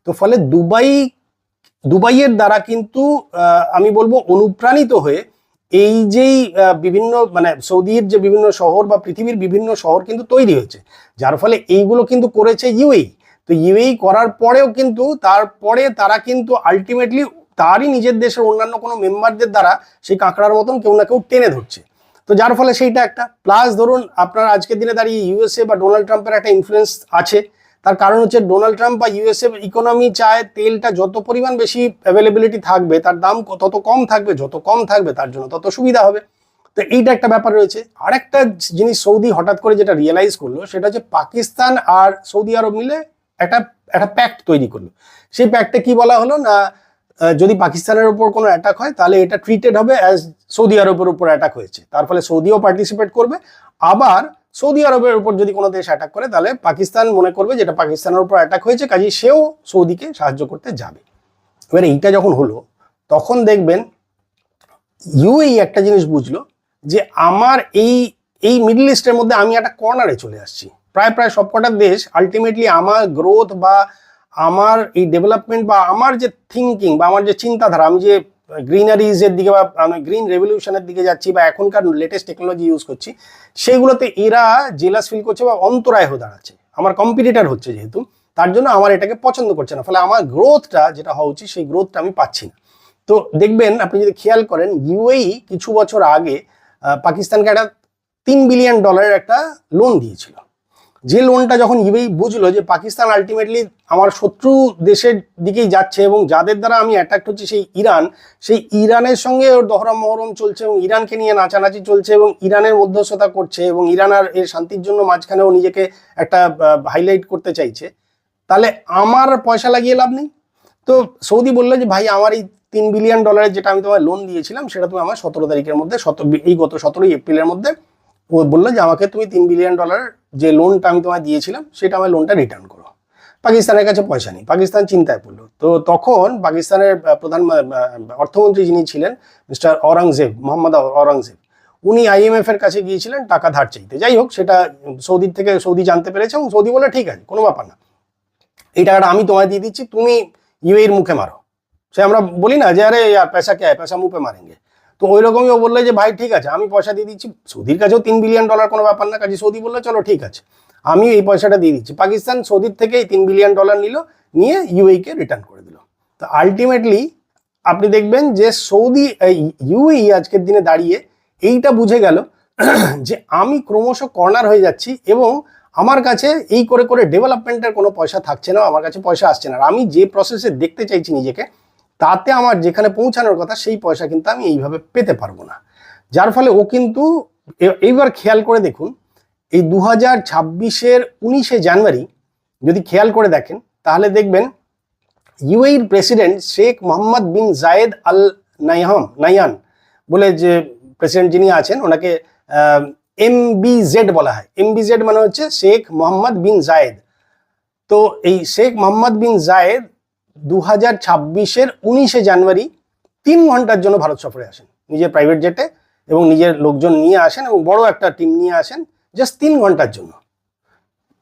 তো ফলে দুবাইয়ের দ্বারা কিন্তু আমি বলবো অনুপ্রাণিত হয়ে এই যেই বিভিন্ন মানে সৌদির যে বিভিন্ন শহর বা পৃথিবীর বিভিন্ন শহর কিন্তু তৈরি হয়েছে, যার ফলে এইগুলো কিন্তু করেছে ইউএই। তো ইউএই করার পরেও কিন্তু তারপরে তারা কিন্তু আলটিমেটলি তারই নিজের দেশের অন্যান্য কোনো মেম্বারদের দ্বারা সেই কাঁকড়ার মতন কেউ না কেউ টেনে ধরছে। তো যার ফলে সেইটা একটা প্লাস, ধরুন আপনার আজকের দিনে দাঁড়িয়ে ইউএসএ বা ডোনাল্ড ট্রাম্পের একটা ইনফ্লুয়েন্স আছে, তার কারণ হচ্ছে ডোনাল্ড ট্রাম্প বা ইউএসএ ইকোনমি চায় তেলটা যত পরিমাণ বেশি অ্যাভেলেবিলিটি থাকবে তার দাম তত কম থাকবে, যত কম থাকবে তার জন্য তত সুবিধা হবে। তো এইটা একটা ব্যাপার রয়েছে। আরেকটা জিনিস সৌদি হঠাৎ করে যেটা রিয়েলাইজ করলো সেটা হচ্ছে পাকিস্তান আর সৌদি আরব মিলে একটা প্যাক্ট তৈরি করলো। সেই প্যাক্টে কি বলা হলো না, যদি পাকিস্তানের উপর কোনো অ্যাটাক হয় তাহলে এটা ট্রিটেড হবে অ্যাজ সৌদি আরবের উপর অ্যাটাক হয়েছে, তার ফলে সৌদিও পার্টিসিপেট করবে, আবার সৌদি আরবের উপর যদি কোনো দেশ অ্যাটাক করে তাহলে পাকিস্তান মনে করবে যেটা পাকিস্তানের উপর অ্যাটাক হয়েছে, কাজেই সেও সৌদিকে সাহায্য করতে যাবে। এবার এইটা যখন হলো তখন দেখবেন ইউএই একটা জিনিস বুঝলো যে আমার এই এই মিডল ইস্টের মধ্যে আমি একটা কর্নারে চলে আসছি। প্রায় প্রায় সবকটা দেশ আলটিমেটলি আমার গ্রোথ বা আমার এই ডেভেলপমেন্ট বা আমার যে থিঙ্কিং বা আমার যে চিন্তাধারা, আমি যে গ্রিনারিজের দিকে বা আমি গ্রিন রেভলিউশনের দিকে যাচ্ছি বা এখনকার লেটেস্ট টেকনোলজি ইউজ করছি, সেগুলোতে এরা জেলাস ফিল করছে বা অন্তরায় হয়ে দাঁড়াচ্ছে, আমার কম্পিটিটার হচ্ছে যেহেতু, তার জন্য আমার এটাকে পছন্দ করছে না, ফলে আমার গ্রোথটা যেটা হওয়া উচিত সেই গ্রোথটা আমি পাচ্ছি না। তো দেখবেন আপনি যদি খেয়াল করেন ইউএই কিছু বছর আগে পাকিস্তানকে একটা $3 বিলিয়ন একটা লোন দিয়েছিল। যে লোনটা যখন ইউএই বুঝলো যে পাকিস্তান আলটিমেটলি আমার শত্রু দেশের দিকেই যাচ্ছে এবং যাদের দ্বারা আমি অ্যাট্রাক্ট হচ্ছি সেই ইরান, সেই ইরানের সঙ্গে ওর দহরম মহরম চলছে এবং ইরানকে নিয়ে নাচানাচি চলছে এবং ইরানের মধ্যস্থতা করছে এবং ইরান আর এর শান্তির জন্য মাঝখানেও নিজেকে একটা হাইলাইট করতে চাইছে, তাহলে আমার পয়সা লাগিয়ে লাভ নেই। তো সৌদি বললো যে ভাই আমার এই $3 বিলিয়ন যেটা আমি তোমায় লোন দিয়েছিলাম সেটা তুমি আমার 17 তারিখের মধ্যে এই গত 17 এপ্রিলের মধ্যে ও বললো যে আমাকে তুমি $3 বিলিয়ন যে লোনটা আমি তোমায় দিয়েছিলাম সেটা আমার লোনটা রিটার্ন করো। পাকিস্তানের কাছে পয়সা নেই, পাকিস্তান চিন্তায় পড়লো। তো তখন পাকিস্তানের প্রধান অর্থমন্ত্রী যিনি ছিলেন মিস্টার অরঙ্গজেব, মোহাম্মদ অরঙ্গজেব, উনি আইএমএফ এর কাছে গিয়েছিলেন টাকা ধার চাইতে। যাই হোক, সেটা সৌদি জানতে পেরেছে এবং সৌদি বলে ঠিক আছে, কোনো ব্যাপার না, এই টাকাটা আমি তোমায় দিয়ে দিচ্ছি, তুমি ইউএইর মুখে মারো। সে আমরা বলি না যে আরে यार पैसा क्या है, पैसा मुंह पे मारेंगे। তো ওই রকমই ও বললো যে ভাই ঠিক আছে আমি পয়সা দিয়ে দিচ্ছি। সৌদির কাছেও $3 বিলিয়ন কোনো ব্যাপার না, কাজে সৌদি বললো চলো ঠিক আছে আমি এই পয়সাটা দিয়ে দিচ্ছি। পাকিস্তান সৌদির থেকে এই $3 বিলিয়ন নিল, নিয়ে ইউএইকে রিটার্ন করে দিল। তো আলটিমেটলি আপনি দেখবেন যে ইউএই আজকের দিনে দাঁড়িয়ে এইটা বুঝে গেল যে আমি ক্রমশ কর্নার হয়ে যাচ্ছি এবং আমার কাছে এই করে করে ডেভেলপমেন্টের কোনো পয়সা থাকছে না, আমার কাছে পয়সা আসছে না। আর আমি যে প্রসেসে দেখতে চাইছি নিজেকে, তাতে আমার যেখানে পৌঁছানোর কথা সেই পয়সা কিন্তু আমি এইভাবে পেতে পারবো না। যার ফলে ও কিন্তু এইবার খেয়াল করে দেখুন, এই 2026-এর 19শে জানুয়ারি যদি খেয়াল করে দেখেন তাহলে দেখবেন ইউএইর প্রেসিডেন্ট শেখ মোহাম্মদ বিন জায়েদ আল নাইয়ান বলে যে প্রেসিডেন্ট যিনি আছেন, ওনাকে MBZ বলা হয়। MBZ মানে হচ্ছে শেখ মোহাম্মদ বিন জায়েদ। তো এই শেখ মোহাম্মদ বিন জায়েদ 2026-এর 19শে জানুয়ারি 3 ঘন্টার জন্য ভারত সফরে আসেন নিজের প্রাইভেট জেটে এবং নিজের লোকজন নিয়ে আসেন এবং বড় একটা টিম নিয়ে আসেন জাস্ট 3 ঘন্টার জন্য।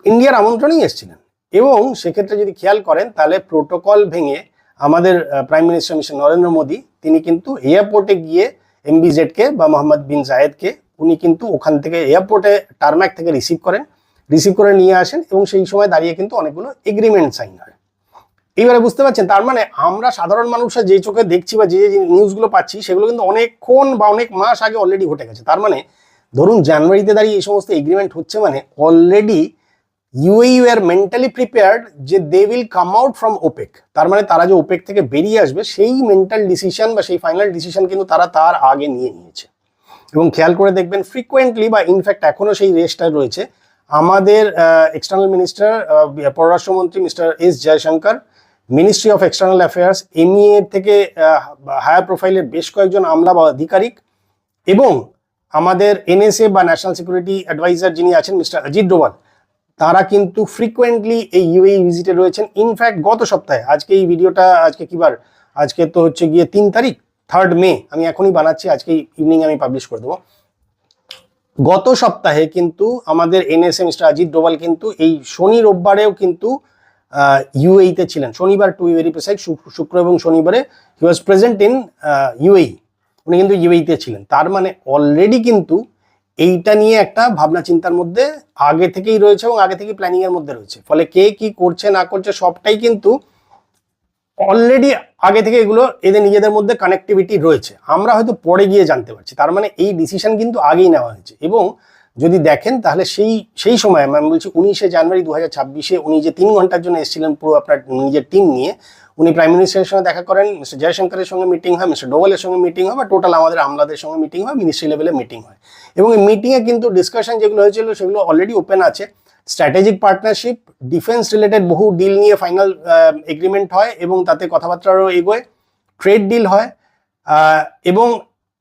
ইন্ডিয়ার আমন্ত্রণেই এসেছিলেন এবং সেক্ষেত্রে যদি খেয়াল করেন তাহলে প্রোটোকল ভেঙে আমাদের prime minister mister Narendra Modi তিনি কিন্তু এয়ারপোর্টে গিয়ে MBZ-কে বা মোহাম্মদ বিন জায়েদকে উনি কিন্তু ওখান থেকে এয়ারপোর্টে টারম্যাক থেকে রিসিভ করে নিয়ে আসেন এবং সেই সময় দাঁড়িয়ে কিন্তু অনেকগুলো এগ্রিমেন্ট সাইন হয়। এইবারে বুঝতে পারছেন, তার মানে আমরা সাধারণ মানুষরা যে চোখে দেখছি বা যে নিউজগুলো পাচ্ছি সেগুলো কিন্তু অনেকক্ষণ বা অনেক মাস আগে অলরেডি ঘটে গেছে। তার মানে ধরুন জানুয়ারিতে দাঁড়িয়ে এই সমস্ত এগ্রিমেন্ট হচ্ছে মানে already UAE are mentally prepared যে they will come out from OPEC. তার মানে তারা যে ওপেক থেকে বেরিয়ে আসবে সেই মেন্টাল ডিসিশন বা সেই ফাইনাল ডিসিশন কিন্তু তারা তার আগে নিয়ে নিয়েছে। এবং খেয়াল করে দেখবেন ফ্রিকোয়েন্টলি বা ইনফ্যাক্ট এখনো সেই রেসটা রয়েছে। আমাদের এক্সটার্নাল মিনিস্টার পররাষ্ট্রমন্ত্রী mister S Jaishankar, ministry of external affairs MEA থেকে হায়ার প্রোফাইলের বেশ কয়েকজন আমলা বা আধিকারিক এবং আমাদের NSA বা ন্যাশনাল সিকিউরিটি অ্যাডভাইজার যিনি আছেন মিস্টার অজিত ডোভাল, তারা কিন্তু ফ্রিকোয়েন্টলি এই ইউএই ভিজিটে রয়েছেন। ইনফ্যাক্ট গত সপ্তাহে, আজকে এই ভিডিওটা আজকে কি বার, আজকে তো হচ্ছে গিয়ে 3 তারিখ, 3rd মে, আমি এখনই বানাচ্ছি, আজকে ইভিনিং আমি পাবলিশ করে দেবো। গত সপ্তাহে কিন্তু আমাদের NSA মিস্টার অজিত ডোভাল কিন্তু এই শনি রোববারেও কিন্তু ইউএইতে ছিলেন। শনিবার টু ভেরি প্রিসাইজ, শুক্র এবং শনিবারে হি ওয়াজ প্রেজেন্ট ইন ইউএই, উনি কিন্তু ইউএইতে ছিলেন। তার মানে অলরেডি কিন্তু এইটা নিয়ে একটা ভাবনা চিন্তার মধ্যে আগে থেকেই রয়েছে এবং আগে থেকেই প্ল্যানিং এর মধ্যে রয়েছে। ফলে কে কি করছে না করছে সবটাই কিন্তু অলরেডি আগে থেকে এগুলো এদের নিজেদের মধ্যে কানেক্টিভিটি রয়েছে, আমরা হয়তো পরে গিয়ে জানতে পারছি। তার মানে এই ডিসিশন কিন্তু আগেই নেওয়া হয়েছে। এবং যদি দেখেন তাহলে সেই সময় আমি বলছি 19শে জানুয়ারি 2026-এ উনি যে 3 ঘন্টার জন্য এসেছিলেন পুরো আপনার নিজের টিম নিয়ে, উনি প্রাইম মিনিস্টারের সঙ্গে দেখা করেন, মিস্টার জয়শঙ্করের সঙ্গে মিটিং হয়, মিস্টার ডোভালের সঙ্গে মিটিং হয়, বা টোটাল আমাদের আমলাদের সঙ্গে মিটিং হয়, মিনিস্ট্রি লেভেলে মিটিং হয়। এবং এই মিটিংয়ে কিন্তু ডিসকাশন যেগুলো হয়েছিল সেগুলো অলরেডি ওপেন আছে। স্ট্র্যাটেজিক পার্টনারশিপ, ডিফেন্স রিলেটেড বহু ডিল নিয়ে ফাইনাল এগ্রিমেন্ট হয় এবং তাতে কথাবার্তারও এগোয়, ট্রেড ডিল হয় এবং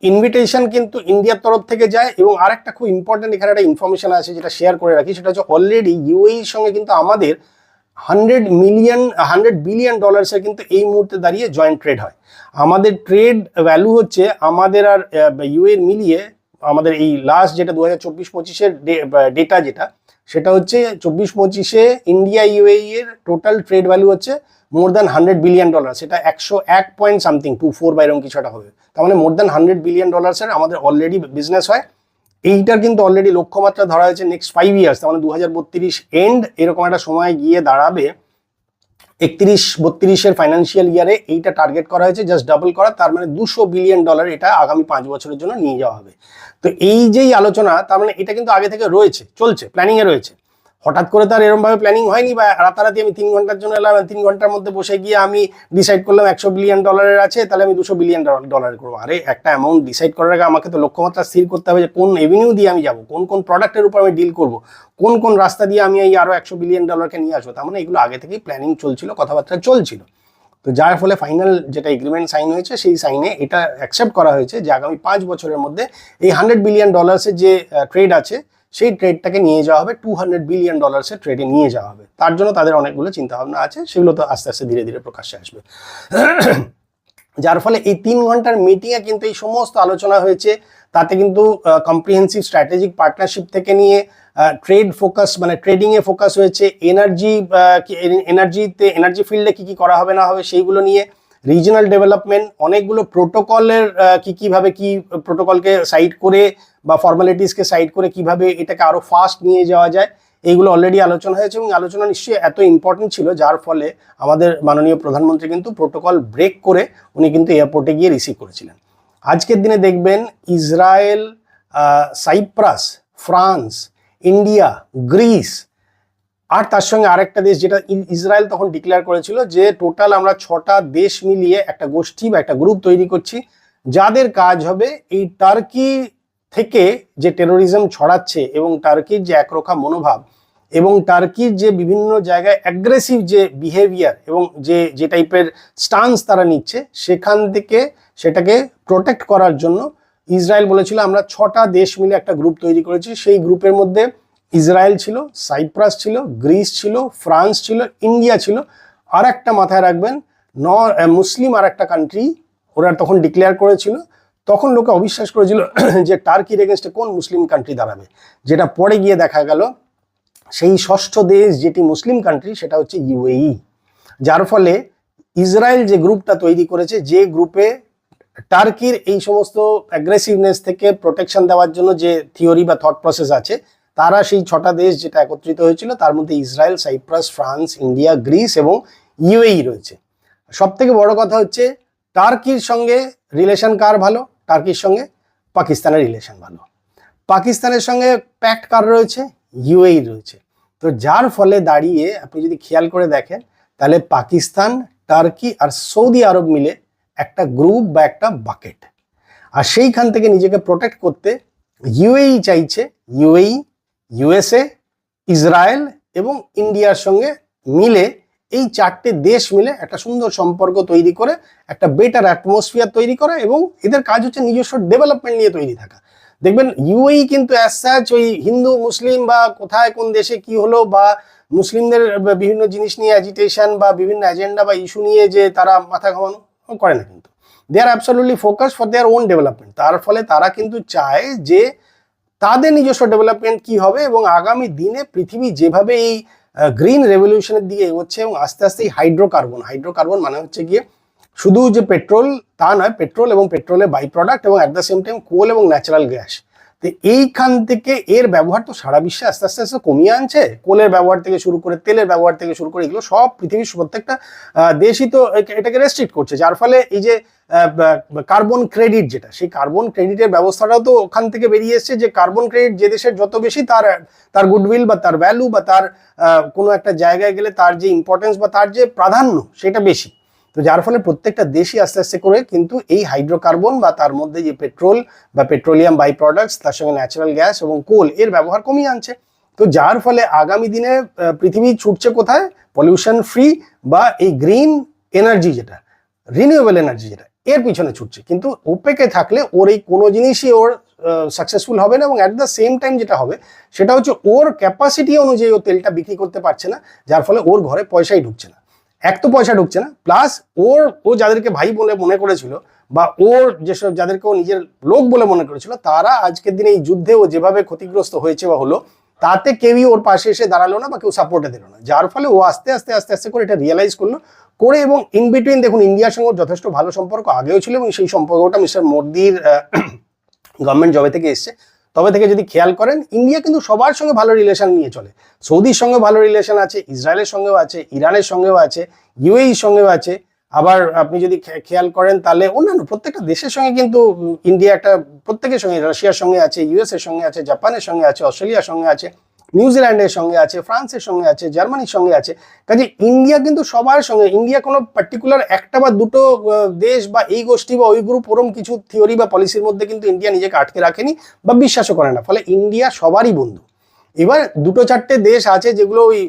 ইনভিটেশন কিন্তু ইন্ডিয়ার তরফ থেকে যায়। এবং আরেকটা খুব ইম্পর্টেন্ট এখানে একটা ইনফরমেশন আছে যেটা শেয়ার করে রাখি, সেটা হচ্ছে অলরেডি ইউএইর সঙ্গে কিন্তু আমাদের 100 বিলিয়ন ডলার্সের কিন্তু এই মুহূর্তে দাঁড়িয়ে জয়েন্ট ট্রেড হয়। আমাদের ট্রেড ভ্যালু হচ্ছে আমাদের আর ইউএর মিলিয়ে আমাদের এই লাস্ট যেটা 2024-25-এর ডেটা যেটা, সেটা হচ্ছে 24-25-এ ইন্ডিয়া ইউএই এর টোটাল ট্রেড ভ্যালু হচ্ছে মোর দ্যান 100 বিলিয়ন ডলার। সেটা 101 পয়েন্ট সামথিং 24 বা এরকম কিছু একটা হবে। তার মানে মোর দ্যান 100 বিলিয়ন ডলার্সের আমাদের অলরেডি বিজনেস হয়। এইটার কিন্তু অলরেডি লক্ষ্যমাত্রা ধরা হয়েছে নেক্সট 5 ইয়ার্স, তার মানে 2032 এন্ড এরকম একটা সময় গিয়ে দাঁড়াবে। 31-32-এর ফাইন্যান্সিয়াল ইয়ারে এইটা টার্গেট করা হয়েছে জাস্ট ডাবল করা, তার মানে 200 বিলিয়ন ডলার এটা আগামী 5 বছরের জন্য নিয়ে যাওয়া হবে। তো এই যেই আলোচনা, তার মানে এটা কিন্তু আগে থেকে রয়েছে, চলছে, প্ল্যানিংয়ে রয়েছে। হঠাৎ করে তার এরকমভাবে প্ল্যানিং হয়নি বা রাতারাতি আমি 3 ঘন্টার জন্য এলাম, 3 ঘন্টার মধ্যে বসে গিয়ে আমি ডিসাইড করলাম 100 বিলিয়ন ডলারের আছে তাহলে আমি 200 বিলিয়ন ডলার করবো। আরে একটা অ্যামাউন্ট ডিসাইড করার আগে আমাকে তো লক্ষ্যমাত্রা স্থির করতে হবে যে কোন এভিনিউ দিয়ে আমি যাবো, কোন কোন প্রোডাক্টের উপর আমি ডিল করবো, কোন কোন রাস্তা দিয়ে আমি এই আরো 100 বিলিয়ন ডলারকে নিয়ে আসবো। তার মানে এগুলো আগে থেকেই প্ল্যানিং চলছিল, কথাবার্তা চলছিল। তো যার ফলে ফাইনাল যেটা এগ্রিমেন্ট সাইন হয়েছে, সেই সাইনে এটা অ্যাকসেপ্ট করা হয়েছে যে আগামী 5 বছরের মধ্যে এই 100 বিলিয়ন ডলার্সের যে ট্রেড আছে সেই ট্রেডটাকে নিয়ে যাওয়া হবে 200 বিলিয়ন ডলার্সের ট্রেডে নিয়ে যাওয়া হবে। তার জন্য তাদের অনেকগুলো চিন্তাভাবনা আছে, সেগুলো তো আস্তে আস্তে ধীরে ধীরে প্রকাশ্যে আসবে। যার ফলে এই 3 ঘন্টার মিটিংয়ে কিন্তু এই সমস্ত আলোচনা হয়েছে। তাতে কিন্তু কম্প্রিহেন্সিভ স্ট্র্যাটেজিক পার্টনারশিপ থেকে নিয়ে ট্রেড ফোকাস, মানে ট্রেডিংয়ে ফোকাস হয়েছে, এনার্জি ফিল্ডে কি কি করা হবে না হবে সেইগুলো নিয়ে, রিজনাল ডেভেলপমেন্ট, অনেকগুলো প্রোটোকলের কিভাবে কি প্রোটোকলকে সাইড করে বা ফর্মালিটিসকে সাইড করে কিভাবে এটাকে আরো ফাস্ট নিয়ে যাওয়া যায়, এইগুলো অলরেডি আলোচনা হয়েছে। এবং আলোচনা নিশ্চয়ই এত ইম্পর্টেন্ট ছিল যার ফলে আমাদের মাননীয় প্রধানমন্ত্রী কিন্তু প্রোটোকল ব্রেক করে উনি কিন্তু এয়ারপোর্টে গিয়ে রিসিভ করেছিলেন। আজকের দিনে দেখবেন Israel, Cyprus, France, India, Greece, আর তার সঙ্গে আরেকটা দেশ যেটা ইসরায়েল তখন ডিক্লেয়ার করেছিল যে টোটাল আমরা 6টা দেশ মিলিয়ে একটা গোষ্ঠী বা একটা গ্রুপ তৈরি করছি, যাদের কাজ হবে এই টার্কি থেকে যে টেরোরিজম ছড়াচ্ছে এবং টার্কির যে একরোখা মনোভাব এবং টার্কির যে বিভিন্ন জায়গায় অ্যাগ্রেসিভ যে বিহেভিয়ার এবং যে টাইপের স্টান্স তারা নিচ্ছে, সেখান থেকে সেটাকে প্রোটেক্ট করার জন্য ইসরায়েল বলেছিল আমরা 6টা দেশ মিলে একটা গ্রুপ তৈরি করেছি। সেই গ্রুপের মধ্যে ইসরায়েল ছিল, সাইপ্রাস ছিল, গ্রিস ছিল, ফ্রান্স ছিল, ইন্ডিয়া ছিল, আর একটা মাথায় রাখবেন মুসলিম আর একটা কান্ট্রি ওরা তখন ডিক্লেয়ার করেছিল। তখন লোকে অবিশ্বাস করেছিল যে টার্কির এগেনস্টে কোন মুসলিম কান্ট্রি দাঁড়াবে, যেটা পরে গিয়ে দেখা গেল সেই 6ষ্ঠ দেশ যেটি মুসলিম কান্ট্রি সেটা হচ্ছে ইউএই। যার ফলে ইসরায়েল যে গ্রুপটা তৈরি করেছে, যে গ্রুপে টার্কির এই সমস্ত অ্যাগ্রেসিভনেস থেকে প্রোটেকশন দেওয়ার জন্য যে থিওরি বা থট প্রসেস আছে, তারা সেই 6টা দেশ যেটা একত্রিত হয়েছিল তার মধ্যে Israel, Cyprus, France, India, Greece এবং ইউএই রয়েছে। সব থেকে বড় কথা হচ্ছে টার্কির সঙ্গে রিলেশন কার ভালো? টার্কির সঙ্গে পাকিস্তানের রিলেশন ভালো। পাকিস্তানের সঙ্গে প্যাক্ট কার রয়েছে? ইউএই রয়েছে। তো যার ফলে দাঁড়িয়ে আপনি যদি খেয়াল করে দেখেন তাহলে পাকিস্তান, টার্কি আর সৌদি আরব মিলে একটা গ্রুপ বা একটা বাকেট। আর সেইখান থেকে নিজেকে প্রোটেক্ট করতে ইউএই চাইছে, ইউএই, ইউএসএ, ইসরায়েল এবং ইন্ডিয়ার সঙ্গে মিলে এই 4টে দেশ মিলে একটা সুন্দর সম্পর্ক তৈরি করে একটা বেটার অ্যাটমসফিয়ার তৈরি করা, এবং এদের কাজ হচ্ছে নিজস্ব ডেভেলপমেন্ট নিয়ে তৈরি থাকা। দেখবেন ইউএই কিন্তু অ্যাজ সাচ ওই হিন্দু মুসলিম বা কোথায় কোন দেশে কি হলো বা মুসলিমদের বিভিন্ন জিনিস নিয়ে অ্যাজিটেশন বা বিভিন্ন এজেন্ডা বা ইস্যু নিয়ে যে তারা মাথা ঘামানো করে না, কিন্তু they are absolutely focus for their own development. তার ফলে তারা কিন্তু চায় যে তাদের নিজস্ব ডেভেলপমেন্ট কি হবে এবং আগামী দিনে পৃথিবী যেভাবে এই গ্রিন রেভলিউশনের দিকে এগোচ্ছে এবং আস্তে আস্তে এই হাইড্রোকার্বন মানে হচ্ছে গিয়ে শুধু যে পেট্রোল তা নয়, পেট্রোল এবং পেট্রোলের বাই প্রোডাক্ট এবং অ্যাট দ্য সেম টাইম কোল এবং ন্যাচারাল গ্যাস। তো এইখান থেকে এর ব্যবহার তো সারা বিশ্বে আস্তে আস্তে আস্তে কমিয়ে আনছে। কোলের ব্যবহার থেকে শুরু করে তেলের ব্যবহার থেকে শুরু করে এগুলো সব পৃথিবীর প্রত্যেকটা দেশই তো এটাকে রেস্ট্রিক্ট করছে। যার ফলে এই যে কার্বন ক্রেডিট যেটা, সেই কার্বন ক্রেডিটের ব্যবস্থাটাও তো ওখান থেকে বেরিয়ে এসছে যে কার্বন ক্রেডিট যে দেশের যত বেশি তার গুডউইল বা তার ভ্যালু বা তার কোনো একটা জায়গায় গেলে তার যে ইম্পর্টেন্স বা তার যে প্রাধান্য সেটা বেশি। তো যার ফলে প্রত্যেকটা দেশই আস্তে আস্তে করে কিন্তু এই হাইড্রোকার্বন বা তার মধ্যে যে পেট্রোল বা পেট্রোলিয়াম বাই প্রোডাক্টস, তার সঙ্গে ন্যাচারাল গ্যাস এবং কোল এর ব্যবহার কমিয়ে আনছে। তো যার ফলে আগামী দিনে পৃথিবী ছুটছে কোথায়? পলিউশন ফ্রি বা এই গ্রিন এনার্জি যেটা, রিনিউয়েবল এনার্জি যেটা, এর পিছনে ছুটছে। কিন্তু ওপেকে থাকলে ওর এই কোনো জিনিসই ওর সাকসেসফুল হবে না, এবং অ্যাট দ্য সেম টাইম যেটা হবে সেটা হচ্ছে ওর ক্যাপাসিটি অনুযায়ী ও তেলটা বিক্রি করতে পারছে না, যার ফলে ওর ঘরে পয়সাই ঢুকছে না। এক তো পয়সা ঢুকছে না, প্লাস ও যাদেরকে ভাই বলে মনে করেছিল বা ওর যেসব যাদেরকে ও নিজের লোক বলে মনে করেছিল, তারা আজকের দিনে এই যুদ্ধে ও যেভাবে ক্ষতিগ্রস্ত হয়েছে বা হলো, তাতে কেউই ওর পাশে এসে দাঁড়ালো না বা কেউ সাপোর্টে দিল না, যার ফলে ও আস্তে আস্তে আস্তে আস্তে করে এটা রিয়েলাইজ করলো করে। এবং ইন বিটুইন দেখুন ইন্ডিয়ার সঙ্গে যথেষ্ট ভালো সম্পর্ক আগেও ছিল, এবং সেই সম্পর্কটা মিস্টার মোদির গভর্নমেন্ট জবে থেকে এসছে তবে থেকে যদি খেয়াল করেন, ইন্ডিয়া কিন্তু সবার সঙ্গে ভালো রিলেশন নিয়ে চলে। সৌদির সঙ্গে ভালো রিলেশন আছে, ইসরায়েলের সঙ্গেও আছে, ইরানের সঙ্গেও আছে, ইউএইর সঙ্গেও আছে। আবার আপনি যদি খেয়াল করেন তাহলে অন্যান্য প্রত্যেকটা দেশের সঙ্গে কিন্তু ইন্ডিয়া একটা প্রত্যেকের সঙ্গে, রাশিয়ার সঙ্গে আছে, ইউএস এর সঙ্গে আছে, জাপানের সঙ্গে আছে, অস্ট্রেলিয়ার সঙ্গে আছে, নিউজিল্যান্ডের সঙ্গে আছে, ফ্রান্সের সঙ্গে আছে, জার্মানির সঙ্গে আছে। কাজে ইন্ডিয়া কিন্তু সবার সঙ্গে, ইন্ডিয়া কোনো পার্টিকুলার একটা বা দুটো দেশ বা এই গোষ্ঠী বা ওই গ্রুপ ওরম কিছু থিওরি বা পলিসির মধ্যে কিন্তু ইন্ডিয়া নিজেকে আটকে রাখেনি বা বিশ্বাসও করে না। ফলে ইন্ডিয়া সবারই বন্ধু। এবার দুটো চারটে দেশ আছে যেগুলো ওই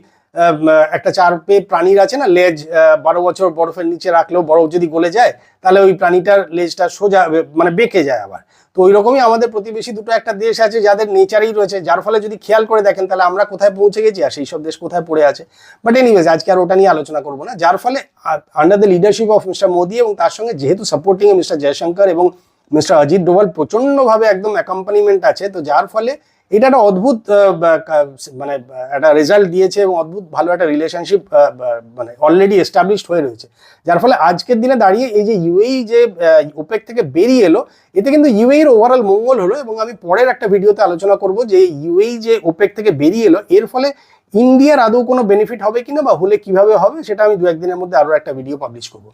একটা চার পে প্রাণীর আছে না লেজ, 12 বছর বরফের নিচে রাখলেও বরফ যদি গলে যায় তাহলে ওই প্রাণীটার লেজটা সোজা মানে বেঁকে যায় আবার। তো ওই রকমই আমাদের প্রতিবেশী দুটো একটা দেশ আছে যাদের নেচারেই রয়েছে, যার ফলে যদি খেয়াল করে দেখেন তাহলে আমরা কোথায় পৌঁছে গেছি আর সেই সব দেশ কোথায় পড়ে আছে। বাট এনিওয়েজ আজকে আর ওটা নিয়ে আলোচনা করবো না। যার ফলে under the leadership of mister Modi এবং তার সঙ্গে যেহেতু সাপোর্টিং মিস্টার জয়শঙ্কর এবং মিস্টার অজিত ডোভাল প্রচন্ডভাবে একদম অ্যাকম্পানিমেন্ট আছে, তো যার ফলে এটা একটা অদ্ভুত মানে একটা রেজাল্ট দিয়েছে এবং অদ্ভুত ভালো একটা রিলেশনশিপ মানে অলরেডি এস্টাবলিশড হয়ে রয়েছে। যার ফলে আজকের দিনে দাঁড়িয়ে এই যে ইউএই যে ওপেক থেকে বেরিয়ে এলো, এতে কিন্তু ইউএই এর ওভারঅল মঙ্গল হলো। এবং আমি পরের একটা ভিডিওতে আলোচনা করব যে ইউএই যে ওপেক থেকে বেরিয়ে এলো এর ফলে ইন্ডিয়ার আদৌ কোনো বেনিফিট হবে কিনা বা হলে কিভাবে হবে, সেটা আমি 2-1 দিনের মধ্যে আরো একটা ভিডিও পাবলিশ করবো।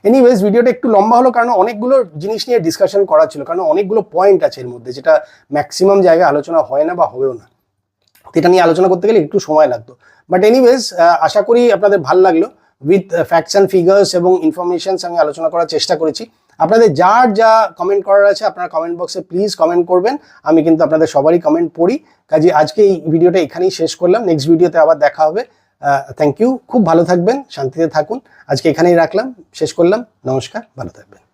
এনিওয়েজ ভিডিওটা একটু লম্বা হলো কারণ অনেকগুলো জিনিস নিয়ে ডিসকাশন করা ছিল, কারণ অনেকগুলো পয়েন্ট আছে এর মধ্যে যেটা ম্যাক্সিমাম জায়গায় আলোচনা হয় না বা হবেও না। এটা নিয়ে আলোচনা করতে গেলে একটু সময় লাগতো। বাট এনিওয়েজ আশা করি আপনাদের ভালো লাগলো। উইথ ফ্যাক্টস অ্যান্ড ফিগার্স এবং ইনফরমেশনস আমি আলোচনা করার চেষ্টা করেছি। আপনাদের যার যা কমেন্ট করার আছে আপনারা কমেন্ট বক্সে প্লিজ কমেন্ট করবেন, আমি কিন্তু আপনাদের সবারই কমেন্ট পড়ি। কাজে আজকে এই ভিডিওটা এখানেই শেষ করলাম, নেক্সট ভিডিওতে আবার দেখা হবে। থ্যাংক ইউ, খুব ভালো থাকবেন, শান্তিতে থাকুন। আজকে এখানেই রাখলাম, শেষ করলাম। নমস্কার, ভালো থাকবেন।